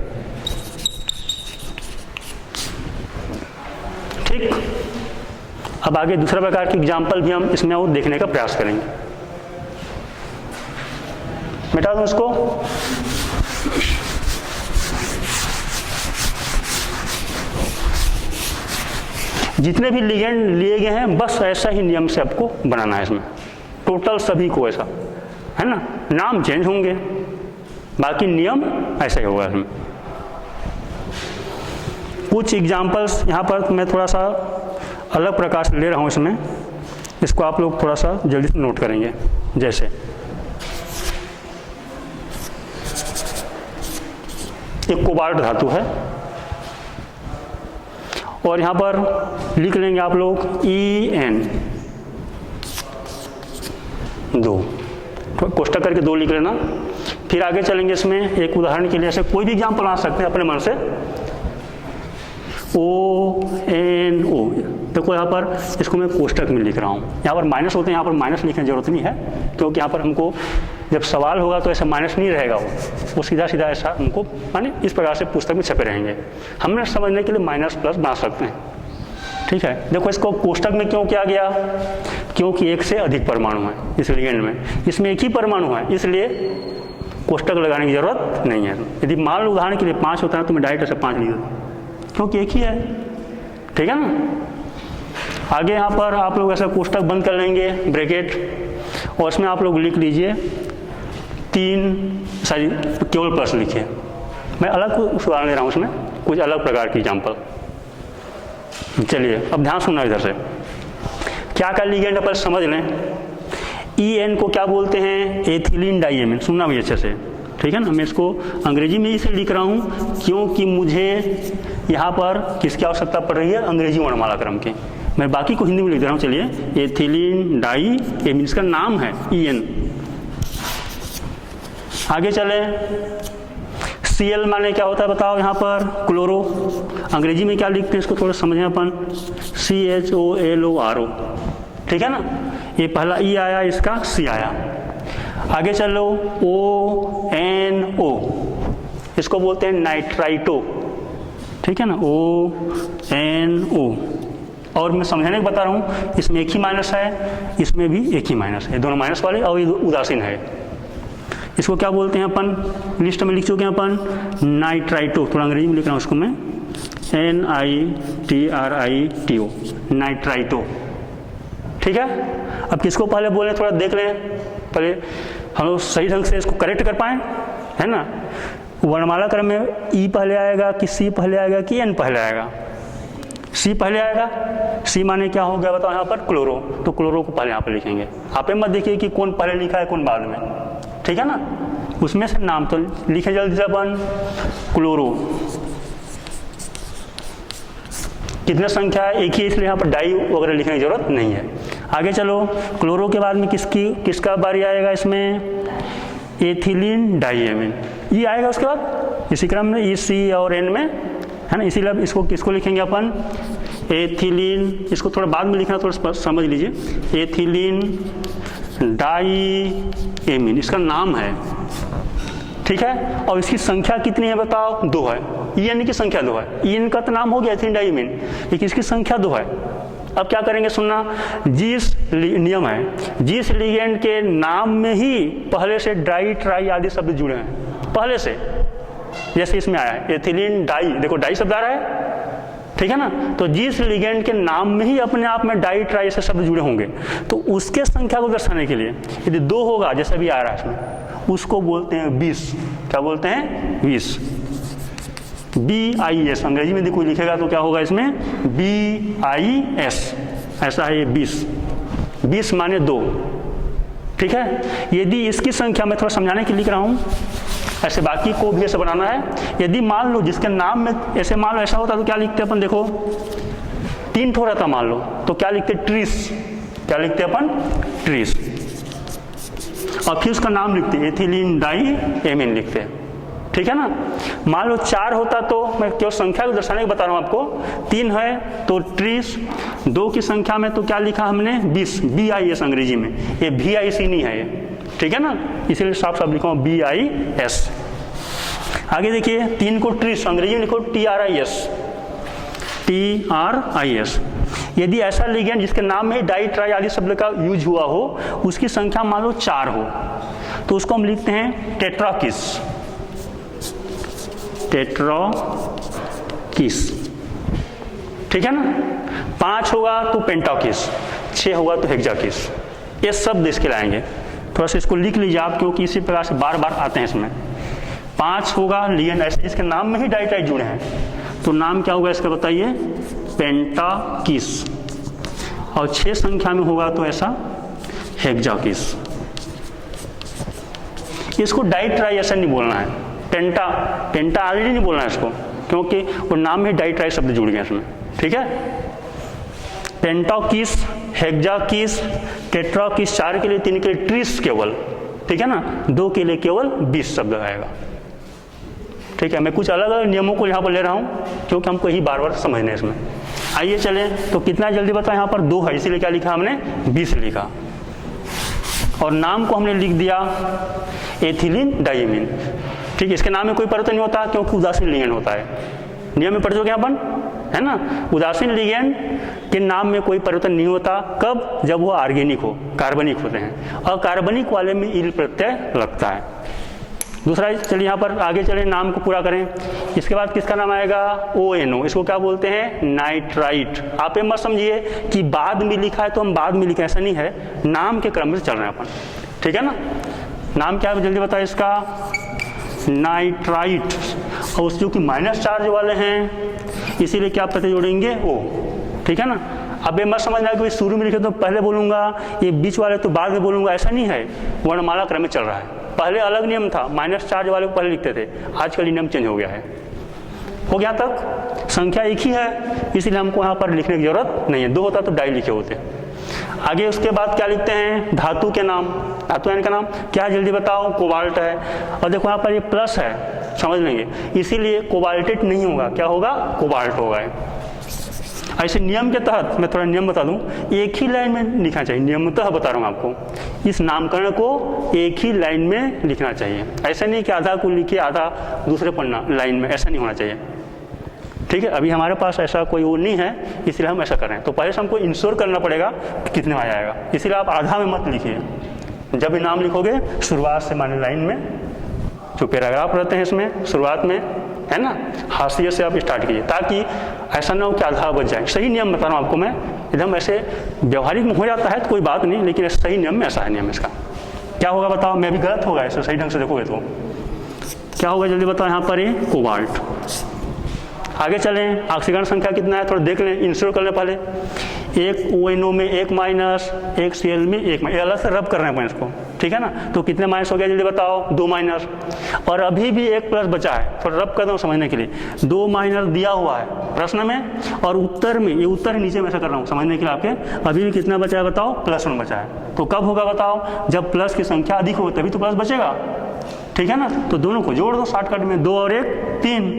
ठीक। अब आगे दूसरा प्रकार की एग्जाम्पल भी हम इसमें और देखने का प्रयास करेंगे। मिटा दूं इसको। जितने भी लिगेंड लिए गए हैं बस ऐसा ही नियम से आपको बनाना है इसमें, टोटल सभी को ऐसा, है ना। नाम चेंज होंगे, बाकी नियम ऐसा ही होगा इसमें। कुछ एग्जाम्पल्स यहाँ पर मैं थोड़ा सा अलग प्रकार से ले रहा हूँ इसमें, इसको आप लोग थोड़ा सा जल्दी से नोट करेंगे। जैसे एक कोबाल्ट धातु है और यहाँ पर लिख लेंगे आप लोग En, 2, कोष्टक करके 2 लिख लेना। फिर आगे चलेंगे इसमें, एक उदाहरण के लिए ऐसे कोई भी एग्जाम्पल बना सकते हैं अपने मन से। ONO, देखो यहाँ पर इसको मैं कोष्टक में लिख रहा हूँ, यहाँ पर माइनस होते हैं, यहाँ पर माइनस लिखने की जरूरत नहीं है क्योंकि यहाँ पर हमको जब सवाल होगा तो ऐसा माइनस नहीं रहेगा, वो सीधा सीधा ऐसा उनको माने इस प्रकार से पुस्तक में छपे रहेंगे। हमने समझने के लिए माइनस प्लस बना सकते हैं, ठीक है। देखो इसको कोष्टक में क्यों किया गया, क्योंकि एक से अधिक परमाणु है इस लिगेंड में, इसमें एक ही परमाणु है, इसलिए कोष्टक लगाने की जरूरत नहीं है। यदि मान लो उदाहरण के लिए 5 होता है तो मैं डायरेक्ट ऐसे 5 लिख दूँ, क्योंकि एक ही है, ठीक है ना। आगे यहाँ पर आप लोग ऐसा कोष्टक बंद कर लेंगे ब्रैकेट, और इसमें आप लोग लिख लीजिए 3 केवल प्लस लिखिए। मैं अलग उदाहरण ले रहा हूँ, उसमें कुछ अलग प्रकार की एग्जाम्पल। चलिए अब ध्यान सुनना इधर से, क्या क्या लिगेंड अपन समझ लें। EN को क्या बोलते हैं, एथिलीन डाइएमिन, सुनना भी अच्छे से, ठीक है ना। मैं इसको अंग्रेजी में इसलिए लिख रहा हूँ क्योंकि मुझे यहाँ पर किसकी आवश्यकता पड़ रही है, अंग्रेजी वर्णमाला क्रम की। मैं बाकी को हिंदी में लिख दे रहा हूँ। चलिए एथिलीन डाइएमिन, इसका नाम है EN। आगे चले, Cl माने क्या होता है बताओ, यहाँ पर क्लोरो, अंग्रेजी में क्या लिखते हैं इसको थोड़ा समझें अपन, CHOLORO, ठीक है ना। ये पहला E आया, इसका C आया। आगे चलो ONO, इसको बोलते हैं नाइट्राइटो, ठीक है ना, ONO। और मैं समझाने को बता रहा हूँ, इसमें एक ही माइनस है, इसमें भी एक ही माइनस है, दोनों माइनस वाले, और ये उदासीन है। इसको क्या बोलते हैं अपन, लिस्ट में लिख चुके हैं अपन, नाइट्राइटो। थोड़ा अंग्रेजी में लिख रहा हूँ उसको मैं, NITRITO, नाइट्राइटो, ठीक है। अब किसको पहले बोले थोड़ा देख लें, पहले हम लोग सही ढंग से इसको करेक्ट कर पाएँ, है ना। वर्णमाला क्रम में E पहले आएगा कि C पहले आएगा कि N पहले आएगा, C पहले आएगा। C माने क्या हो गया बताओ यहाँ पर, क्लोरो, तो क्लोरो को पहले यहाँ पर लिखेंगे। आप मत देखिए कि कौन पहले लिखा है कौन बाद में, ठीक है ना। उसमें से नाम तो लिखे जल्दी से अपन, क्लोरो। कितने संख्या है, एक ही, इसलिए यहाँ पर डाई वगैरह लिखने की जरूरत नहीं है। आगे चलो, क्लोरो के बाद में किसका बारी आएगा इसमें, एथिलीन डाइएमिन, ये आएगा उसके बाद इसी क्रम में, E, C और N में, है ना। इसीलिए इसको किसको लिखेंगे अपन, एथिलीन, इसको थोड़ा बाद में लिखना, थोड़ा समझ लीजिए, एथिलीन डाइएमिन इसका नाम है, ठीक है। और इसकी संख्या कितनी है बताओ, 2 है। EN की संख्या 2 है, EN का तो नाम हो गया एथिलीन डाइएमिन, लेकिन इसकी संख्या 2 है। अब क्या करेंगे सुनना, जिस नियम है, जिस लिगेंड के नाम में ही पहले से डाई ट्राई आदि शब्द जुड़े हैं, पहले से, जैसे इसमें आया है एथिलीन डाई, देखो डाई शब्द आ रहा है, ठीक है ना। तो जिस लिगेंड के नाम में ही अपने आप में डाई ट्राई से शब्द जुड़े होंगे, तो उसके संख्या को दर्शाने के लिए यदि 2 होगा, जैसा भी आ रहा है इसमें, उसको बोलते हैं 20। क्या बोलते हैं, 20, BIS। अंग्रेजी में कोई लिखेगा तो क्या होगा इसमें, BIS, ऐसा है ये 20 माने 2, ठीक है। यदि इसकी संख्या में थोड़ा समझाने के लिए लिख रहा हूँ, ऐसे बाकी को भी ऐसे बनाना है। यदि मान लो जिसके नाम में ऐसे मान लो ऐसा होता तो क्या लिखते अपन, देखो 3 ठो रहता मान लो, तो क्या लिखते, ट्रीस, क्या लिखते अपन, ट्रीस, और फिर उसका नाम लिखते एथिलीन डाइएमिन लिखते हैं, ठीक है ना। मान लो 4 होता तो मैं केवल संख्या को दर्शाने को बता रहा हूँ आपको, 3 है तो ट्रीस, 2 की संख्या में तो क्या लिखा हमने, 20, BIS अंग्रेजी में, ये VIC नहीं है ये, ठीक है ना, इसीलिए साफ साफ लिखा हूँ BIS। आगे देखिए 3 को ट्रीस, अंग्रेजी में लिखो TRIS। यदि ऐसा लिगेंड जिसके नाम में डाई ट्राई आदि शब्द का यूज हुआ हो, उसकी संख्या मान लो 4 हो, तो उसको हम लिखते हैं टेट्राकिस, ठीक है ना। 5 होगा तो पेंटाकिस, 6 होगा तो हेक्साकिस, ये शब्द इसके लाएंगे। थोड़ा सा इसको लिख लीजिए आप, क्योंकि इसी प्रकार से बार बार आते हैं इसमें। 5 होगा लिगेंड ऐसे जिसके नाम में ही डाई ट्राई जुड़े हैं, तो नाम क्या होगा इसका बताइए, पेंटाकिस। और 6 संख्या में होगा तो ऐसा हेक्साकिस। इसको डाई ट्राई ऐसा नहीं बोलना है, पेंटा ऑलरेडी नहीं बोलना है इसको, क्योंकि वो नाम में डाई ट्राई शब्द जुड़ गए इसमें, ठीक है। पेंटाकिस, हेक्साकिस, टेट्राकिस, 4 के लिए, 3 के लिए ट्रीस केवल, ठीक है ना, 2 के लिए केवल 20 शब्द आएगा, ठीक है। मैं कुछ अलग अलग नियमों को यहाँ पर ले रहा हूँ क्योंकि हमको यही बार बार समझना है इसमें। आइए चलें, तो कितना जल्दी बताएं, यहाँ पर 2 है, इसीलिए क्या लिखा हमने, 20 लिखा। और नाम को हमने लिख दिया एथिलीन डाइमीन। ठीक है, इसके नाम में कोई परिवर्तन नहीं होता क्योंकि उदासीन लिगेंड होता है। नियम में पढ़ चुके अपन, है ना। उदासीन लिगेंड के नाम में कोई परिवर्तन नहीं होता। कब? जब वो ऑर्गेनिक हो, कार्बनिक होते हैं। और कार्बनिक वाले में इल प्रत्यय लगता है। दूसरा, चलिए यहाँ पर आगे चलें, नाम को पूरा करें। इसके बाद किसका नाम आएगा? ONO। इसको क्या बोलते हैं? नाइट्राइट। आप ये मत समझिए कि बाद में लिखा है तो हम बाद में लिखें, ऐसा नहीं है। नाम के क्रम से चल रहे हैं अपन, ठीक है ना। नाम क्या है जल्दी बताए इसका? नाइट्राइट। और जो कि माइनस चार्ज वाले हैं इसीलिए क्या प्रत्यय जोड़ेंगे? O, ठीक है ना। अब ये मत समझना कि शुरू में लिखे तो पहले बोलूंगा, ये बीच वाले तो बाद में बोलूंगा, ऐसा नहीं है। वर्णमाला क्रम में चल रहा है। पहले अलग नियम था, माइनस चार्ज वाले को पहले लिखते थे, आजकल नियम चेंज हो गया है। हो गया तक? संख्या एक ही है इसलिए हमको यहाँ पर लिखने की जरूरत नहीं है। 2 होता तो डाई लिखे होते। आगे उसके बाद क्या लिखते हैं? धातु के नाम। धातु यानी का नाम क्या है जल्दी बताओ? कोबाल्ट है। और देखो यहाँ पर ये प्लस है, समझ लेंगे, इसीलिए कोबाल्टेट नहीं होगा, क्या होगा? कोबाल्ट होगा। ऐसे नियम के तहत मैं थोड़ा नियम बता दूं, एक ही लाइन में लिखना चाहिए। नियमतः बता रहा हूं आपको, इस नामकरण को एक ही लाइन में लिखना चाहिए। ऐसा नहीं कि आधा को लिखिए आधा दूसरे पन्ना लाइन में, ऐसा नहीं होना चाहिए। ठीक है, अभी हमारे पास ऐसा कोई वो नहीं है इसलिए हम ऐसा कर रहे हैं। तो पहले से हमको इंश्योर करना पड़ेगा कि कितने में आ जाएगा, इसलिए आप आधा में मत लिखिए। जब भी नाम लिखोगे शुरुआत से माने लाइन में जो पैराग्राफ रहते हैं इसमें शुरुआत में, है ना, हाशिए से आप स्टार्ट कीजिए ताकि ऐसा ना हो कि आधा बच जाए। सही नियम बता रहा हूँ आपको मैं, एकदम ऐसे व्यवहारिक में हो जाता है तो कोई बात नहीं, लेकिन सही नियम में ऐसा है। नियम इसका क्या होगा बताओ? मैं भी गलत होगा ऐसे, सही ढंग से देखोगे तो क्या होगा जल्दी बताओ? यहाँ पर ये कोबाल्ट। आगे चलें, ऑक्सीकरण संख्या कितना है थोड़ा देख लें, इंश्योर कर लें पहले। एक ONO में 1 माइनस, एक Cl में 1 माइनस, अलग से रब कर रहे हैं इसको, ठीक है ना। तो कितने माइनस हो गया जल्दी बताओ? 2 माइनस। और अभी भी एक प्लस बचा है, थोड़ा रब कर दो समझने के लिए। 2 माइनस दिया हुआ है प्रश्न में, और उत्तर में, ये उत्तर नीचे में ऐसा कर रहा हूँ समझने के लिए आपके। अभी भी कितना बचा है बताओ? +1 बचा है। तो कब होगा बताओ? जब प्लस की संख्या अधिक हो तभी तो प्लस बचेगा, ठीक है ना। तो दोनों को जोड़ दो शॉर्टकट में, 2 और 1 3,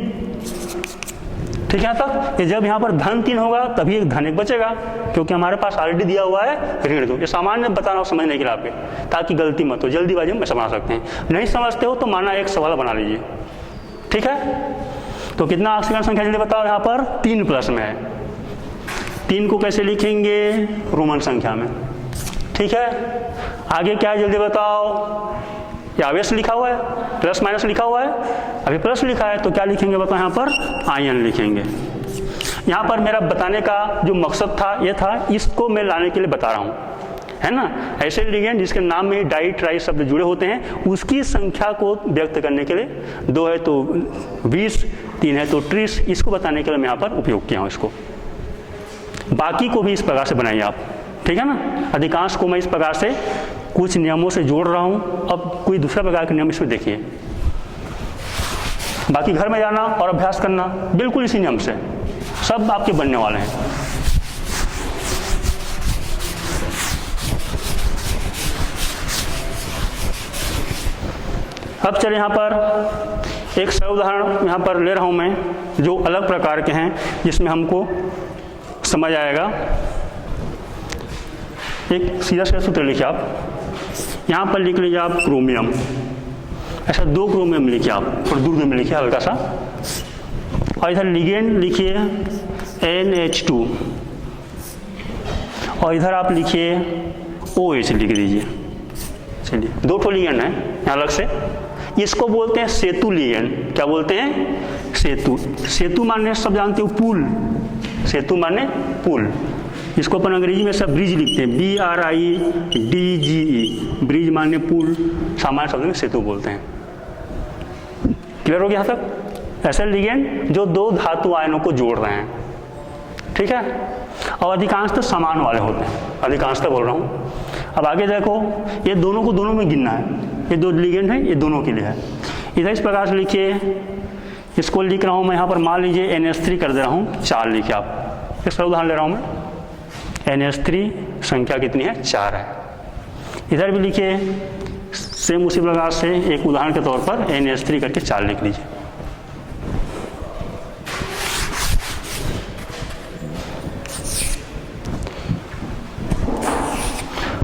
ठीक है तक। ये जब यहाँ पर धन 3 होगा तभी एक धन 1 बचेगा, क्योंकि हमारे पास ऑलरेडी दिया हुआ है ऋण 2। ये सामान्य बता रहा हूँ समझने के लिए आपके, ताकि गलती मत हो, जल्दीबाजी में समझ सकते हैं। नहीं समझते हो तो माना एक सवाल बना लीजिए, ठीक है। तो कितना ऑक्सीकरण संख्या जल्दी बताओ? यहाँ पर 3 प्लस में है। 3 को कैसे लिखेंगे? रोमन संख्या में, ठीक है। आगे क्या है जल्दी बताओ? ये आवेश लिखा हुआ है, प्लस माइनस लिखा हुआ है, अभी प्लस लिखा है तो क्या लिखेंगे बताओ? यहाँ पर आयन लिखेंगे। यहाँ पर मेरा बताने का जो मकसद था ये था, इसको मैं लाने के लिए बता रहा हूँ, है ना। ऐसे लिगेंड जिसके नाम में डाई ट्राई शब्द जुड़े होते हैं उसकी संख्या को व्यक्त करने के लिए, 2 है तो 20, 3 है तो 30, इसको बताने के लिए मैं यहाँ पर उपयोग किया हूँ इसको। बाकी को भी इस प्रकार से बनाइए आप, ठीक है ना। अधिकांश को मैं इस प्रकार से कुछ नियमों से जोड़ रहा हूं। अब कोई दूसरा प्रकार के नियम इसमें देखिए, बाकी घर में जाना और अभ्यास करना बिल्कुल इसी नियम से, सब आपके बनने वाले हैं। अब चलिए यहाँ पर एक सरल उदाहरण यहाँ पर ले रहा हूं मैं, जो अलग प्रकार के हैं जिसमें हमको समझ आएगा। एक सीधा सीधा सूत्र लिखिए आप, यहाँ पर लिख लीजिए आप क्रोमियम, ऐसा 2 क्रोमियम लिखिए आप, थोड़ा दूर में लिखिए हल्का सा, और इधर लिगेंड लिखिए NH2, और इधर आप लिखिए OH लिख दीजिए। चलिए 2 ठो लिगेंड है यहाँ अलग से, इसको बोलते हैं सेतु लिगेंड। क्या बोलते हैं? सेतु। सेतु माने सब जानते हो पुल, सेतु माने पुल। इसको अपन अंग्रेजी में सब ब्रिज लिखते हैं, BRIDGE, ब्रिज माने पुल, सामान्य शब्द में सेतु बोलते हैं। क्लियर हो गया यहाँ तक? ऐसे लिगेंड जो 2 धातु आयनों को जोड़ रहे हैं, ठीक है, और अधिकांशतः समान वाले होते हैं, अधिकांशतः बोल रहा हूँ। अब आगे देखो, ये दोनों को दोनों में गिनना है, ये 2 लिगेंड है, ये दोनों के लिए है। इधर इस प्रकार से लिखिए, इसको लिख रहा हूँ मैं यहाँ पर, मान लीजिए NH3 कर दे रहा हूँ 4 लिखिए आप। एक सरल उदाहरण ले रहा हूँ मैं, NH3 संख्या कितनी है? 4 है। इधर भी लिखिए सेम उसी प्रकार से, एक उदाहरण के तौर पर NH3 करके 4 लिख लीजिए।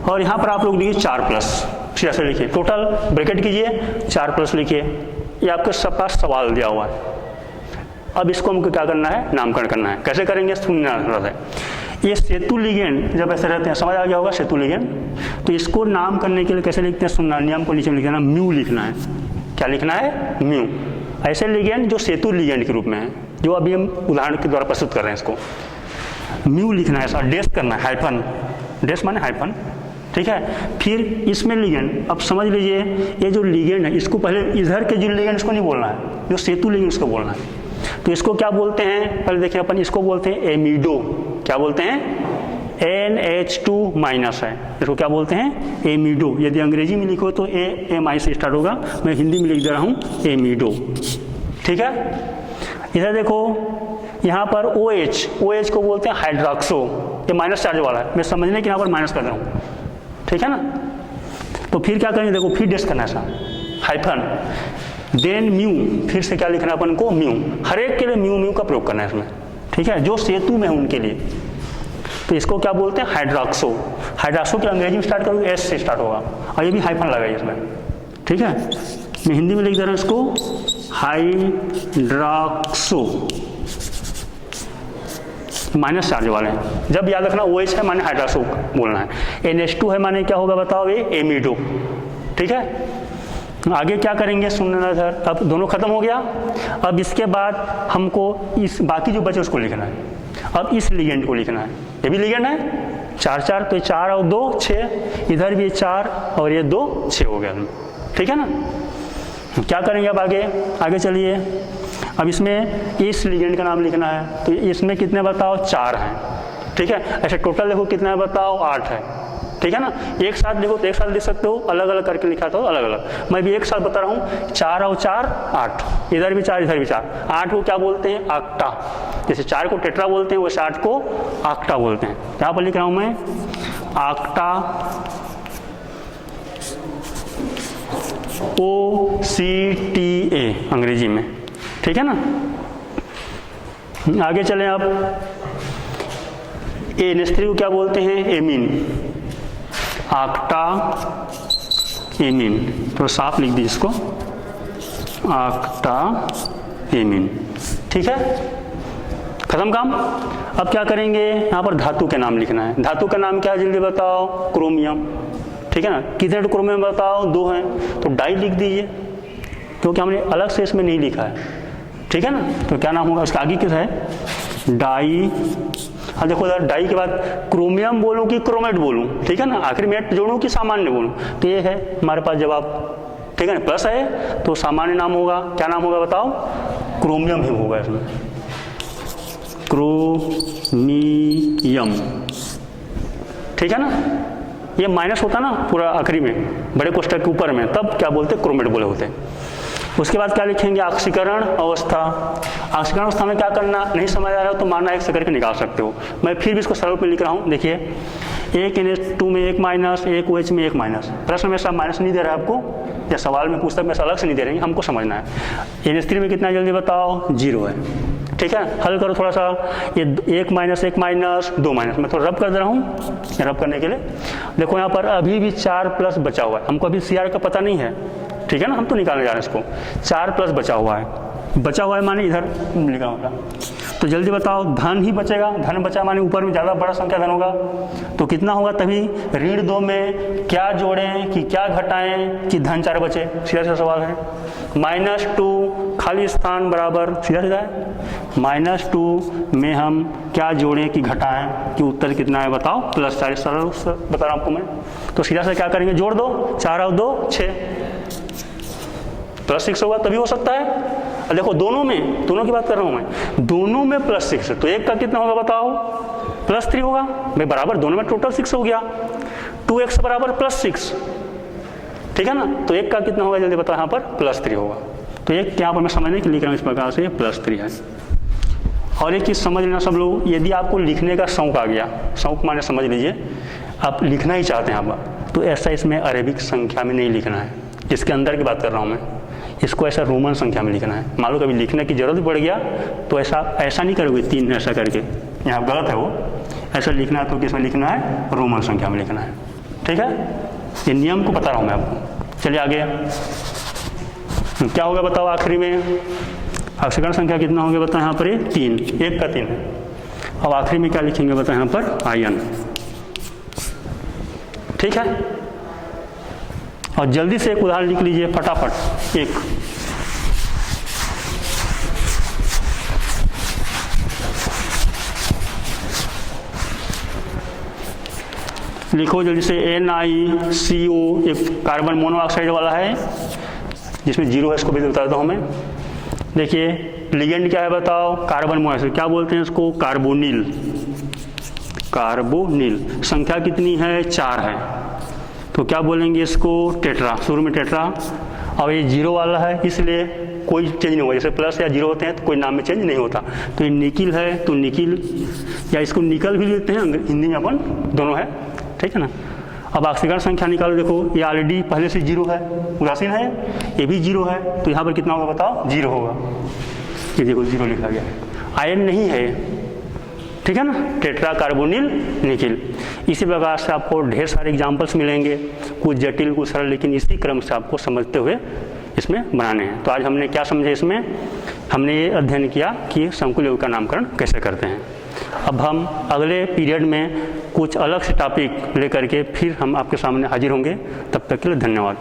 और यहां पर आप लोग लिखिए 4 प्लस, सीधा से लिखिए, टोटल ब्रैकेट कीजिए 4 प्लस लिखिए, ये आपके सब पास सवाल दिया हुआ है। अब इसको हमको क्या करना है, नामकरण करना है। कैसे करेंगे, सुनना है। ये सेतु लिगेंड जब ऐसे रहते हैं, समझ आ गया होगा सेतु लिगेंड, तो इसको नाम करने के लिए कैसे लिखते हैं, सुनना, नियम को नीचे लिखना, म्यू लिखना है। क्या लिखना है, म्यू। ऐसे लिगेंड जो सेतु लिगेंड के रूप में है, जो अभी हम उदाहरण के द्वारा प्रस्तुत कर रहे हैं, इसको म्यू लिखना है, ऐसा डेस करना है, हाइफन, डेस माने हाइफन, ठीक है। फिर इसमें लिगेंड, अब समझ लीजिए ये जो लिगेंड है, इसको पहले इधर के जो लिगेंड इसको नहीं बोलना है, जो सेतु लिगेंड उसको बोलना है। तो इसको क्या बोलते हैं, पहले देखिए अपन, इसको बोलते हैं एमिडो। क्या बोलते हैं, NH2 माइनस है, इसको क्या बोलते हैं, एमिडो। यदि अंग्रेजी में लिखो तो AMI से स्टार्ट होगा, मैं हिंदी में लिख दे रहा हूँ एमिडो, ठीक है। इधर देखो, यहाँ पर OH को बोलते हैं हाइड्रोक्सो, ये माइनस चार्ज वाला है, मैं समझने के यहाँ पर माइनस कर रहा हूँ, ठीक है ना। तो फिर क्या करेंगे, देखो फिर डेस करना है ऐसा, हाइफन, देन म्यू, फिर से क्या लिखना है अपन को, म्यू। हर एक के लिए म्यू म्यू का प्रयोग करना है इसमें, ठीक है, जो सेतु में उनके लिए। तो इसको क्या बोलते हैं, हाइड्रोक्सो। हाइड्रोक्सो की अंग्रेजी में स्टार्ट करूँ, S से स्टार्ट होगा, और ये भी हाइफन लगाइए इसमें, ठीक है। मैं हिंदी में लिख दे रहा हूँ इसको, हाइड्रोक्सो, माइनस चार्ज वाले हैं। जब याद रखना OH है माने हाइड्रोक्सो बोलना है, NH2 है माने क्या होगा बताओ, ये एमिडो, ठीक है। आगे क्या करेंगे, सुनना सर। अब दोनों खत्म हो गया, अब इसके बाद हमको इस बाकी जो बचे उसको लिखना है। अब इस लिगेंड को लिखना है, ये भी लिगेंड है, 4 तो 4 और 2 6, इधर भी 4 और ये 2 6 हो गया, ठीक है ना। क्या करेंगे अब आगे चलिए। अब इसमें इस लिगेंड का नाम लिखना है, तो इसमें कितने बताओ, 4 हैं, ठीक है। ऐसे टोटल देखो कितना है बताओ, 8 है, ठीक है ना। एक साथ देखो तो एक साथ लिख सकते हो, अलग अलग करके लिखा था अलग अलग, मैं भी एक साथ बता रहा हूँ, 4 और 4 8, इधर भी 4 इधर भी 4। 8 को क्या बोलते हैं, आक्टा। जैसे 4 को टेट्रा बोलते हैं, वैसे 8 को आक्टा बोलते हैं। यहाँ पर लिख रहा हूँ मैं, आक्टा, OCTA अंग्रेजी में, ठीक है ना। आगे चलें अब, NH3 को क्या बोलते हैं, एमीन, आक्टा एमीन, तो साफ लिख दीजिए इसको, आक्टा एमीन, ठीक है। खत्म काम। अब क्या करेंगे, यहाँ पर धातु के नाम लिखना है। धातु का नाम क्या है जल्दी बताओ, क्रोमियम, ठीक है ना। कितने क्रोमियम बताओ, 2 हैं, तो डाई लिख दीजिए, क्योंकि हमने अलग से इसमें नहीं लिखा है, ठीक है ना। तो क्या नाम होगा उसका, आगे किस है, डाई। हाँ देखो यार, डाई के बाद क्रोमियम बोलूं कि क्रोमेट बोलूं, ठीक है ना, आखिर में जोड़ूं कि सामान्य बोलूं, तो ये है हमारे पास जवाब, ठीक है ना। प्लस है तो सामान्य नाम होगा, क्या नाम होगा बताओ, क्रोमियम ही होगा इसमें, क्रोमियम, ठीक है ना। ये माइनस होता ना पूरा आखिरी में, बड़े कोष्ठक के ऊपर में, तब क्या बोलते, क्रोमेट बोले होते। उसके बाद क्या लिखेंगे, ऑक्सीकरण अवस्था। ऑक्सीकरण अवस्था में क्या करना, नहीं समझ आ रहा हो तो माना 1 से करके निकाल सकते हो। मैं फिर भी इसको सरल पे लिख रहा हूँ, देखिए, एक NH2 में 1 माइनस, एक OH में 1 माइनस। प्रश्न में सब माइनस नहीं दे रहा है आपको, या सवाल में पुस्तक में अलग से नहीं दे रही, हमको समझना है। NH3 में कितना जल्दी बताओ, 0 है, ठीक है। हल करो थोड़ा सा, ये 1 माइनस 1 माइनस 2 माइनस, मैं थोड़ा रब कर दे रहा हूँ, रब करने के लिए। देखो यहाँ पर अभी भी 4 प्लस बचा हुआ है, हमको अभी CR का पता नहीं है, ठीक है ना, हम तो निकालने जा रहे हैं इसको। 4 प्लस बचा हुआ है, बचा हुआ है माने इधर लिखा होगा, तो जल्दी बताओ, धन ही बचेगा, धन बचा माने ऊपर में ज़्यादा बड़ा संख्या धन होगा, तो कितना होगा, तभी ऋण 2 में क्या जोड़ें कि क्या घटाएं कि धन 4 बचे, सीधा सीधा सवाल है। -2 खाली स्थान बराबर, सीधा सीधा है, -2 में हम क्या जोड़ें कि घटाएं कि उत्तर कितना है बताओ, +4, सरल बता रहा हूँ आपको मैं। तो सीधा से क्या करेंगे, जोड़ दो, 4 और 2 6, +6 होगा तभी हो सकता है। देखो दोनों में, दोनों की बात कर रहा हूं मैं, दोनों में +6 है, तो एक का कितना होगा बताओ, +3 होगा भाई, बराबर दोनों में टोटल 6 हो गया, 2x बराबर +6, ठीक है ना। तो एक का कितना होगा जल्दी बताओ, यहाँ पर +3 होगा। तो एक यहाँ पर मैं समझने के लिए लिख रहा हूँ इस प्रकार से, +3 है। और एक चीज़ समझ लेना सब लोग, यदि आपको लिखने का शौक आ गया, शौक माने समझ लीजिए आप लिखना ही चाहते हैं आप, तो ऐसा इसमें अरेबिक संख्या में नहीं लिखना है, इसके अंदर की बात कर रहा हूँ मैं, इसको ऐसा रोमन संख्या में लिखना है। मान लो कभी लिखने की जरूरत पड़ गया तो ऐसा नहीं करोगे 3 ऐसा करके, यहाँ गलत है वो, ऐसा लिखना है तो किसमें लिखना है, रोमन संख्या में लिखना है, ठीक है। ये नियम को बता रहा हूँ मैं आपको। चलिए आगे क्या होगा बताओ आखिरी में, ऑक्सीकरण संख्या कितना होगा बताओ यहाँ पर, ये 3, 1 का 3 है। अब आखिरी में क्या लिखेंगे बताओ यहाँ पर, आयन। ठीक है, और जल्दी से एक उदाहरण लिख लीजिए फटाफट, एक लिखो जल्दी से, NiCO, एक कार्बन मोनोऑक्साइड वाला है जिसमें 0 है, इसको भी बता देता हूँ मैं। देखिए लिगेंड क्या है बताओ, कार्बन मोनोऑक्साइड, क्या बोलते हैं इसको, कार्बोनिल। कार्बोनिल संख्या कितनी है, 4 है, तो क्या बोलेंगे इसको, टेट्रा, शुरू में टेट्रा। और ये 0 वाला है इसलिए कोई चेंज नहीं हुआ, जैसे प्लस या 0 होते हैं तो कोई नाम में चेंज नहीं होता। तो ये निकिल है तो निकिल, या इसको निकल भी लेते हैं, हिंदी में अपन दोनों है, ठीक है ना। अब ऑक्सीकरण संख्या निकालो, देखो ये ऑलरेडी पहले से 0 है, उदासीन है, ये भी 0 है, तो यहाँ पर कितना होगा बताओ, 0 होगा। ये देखो 0 लिखा गया है, आयन नहीं है, ठीक है ना, टेट्रा कार्बोनिल निकिल। इसी प्रकार से आपको ढेर सारे एग्जाम्पल्स मिलेंगे, कुछ जटिल कुछ सरल, लेकिन इसी क्रम से आपको समझते हुए इसमें बनाने हैं। तो आज हमने क्या समझे इसमें, हमने ये अध्ययन किया कि समकुल यौगिक का नामकरण कैसे करते हैं। अब हम अगले पीरियड में कुछ अलग से टॉपिक लेकर के फिर हम आपके सामने हाजिर होंगे। तब तक के लिए धन्यवाद।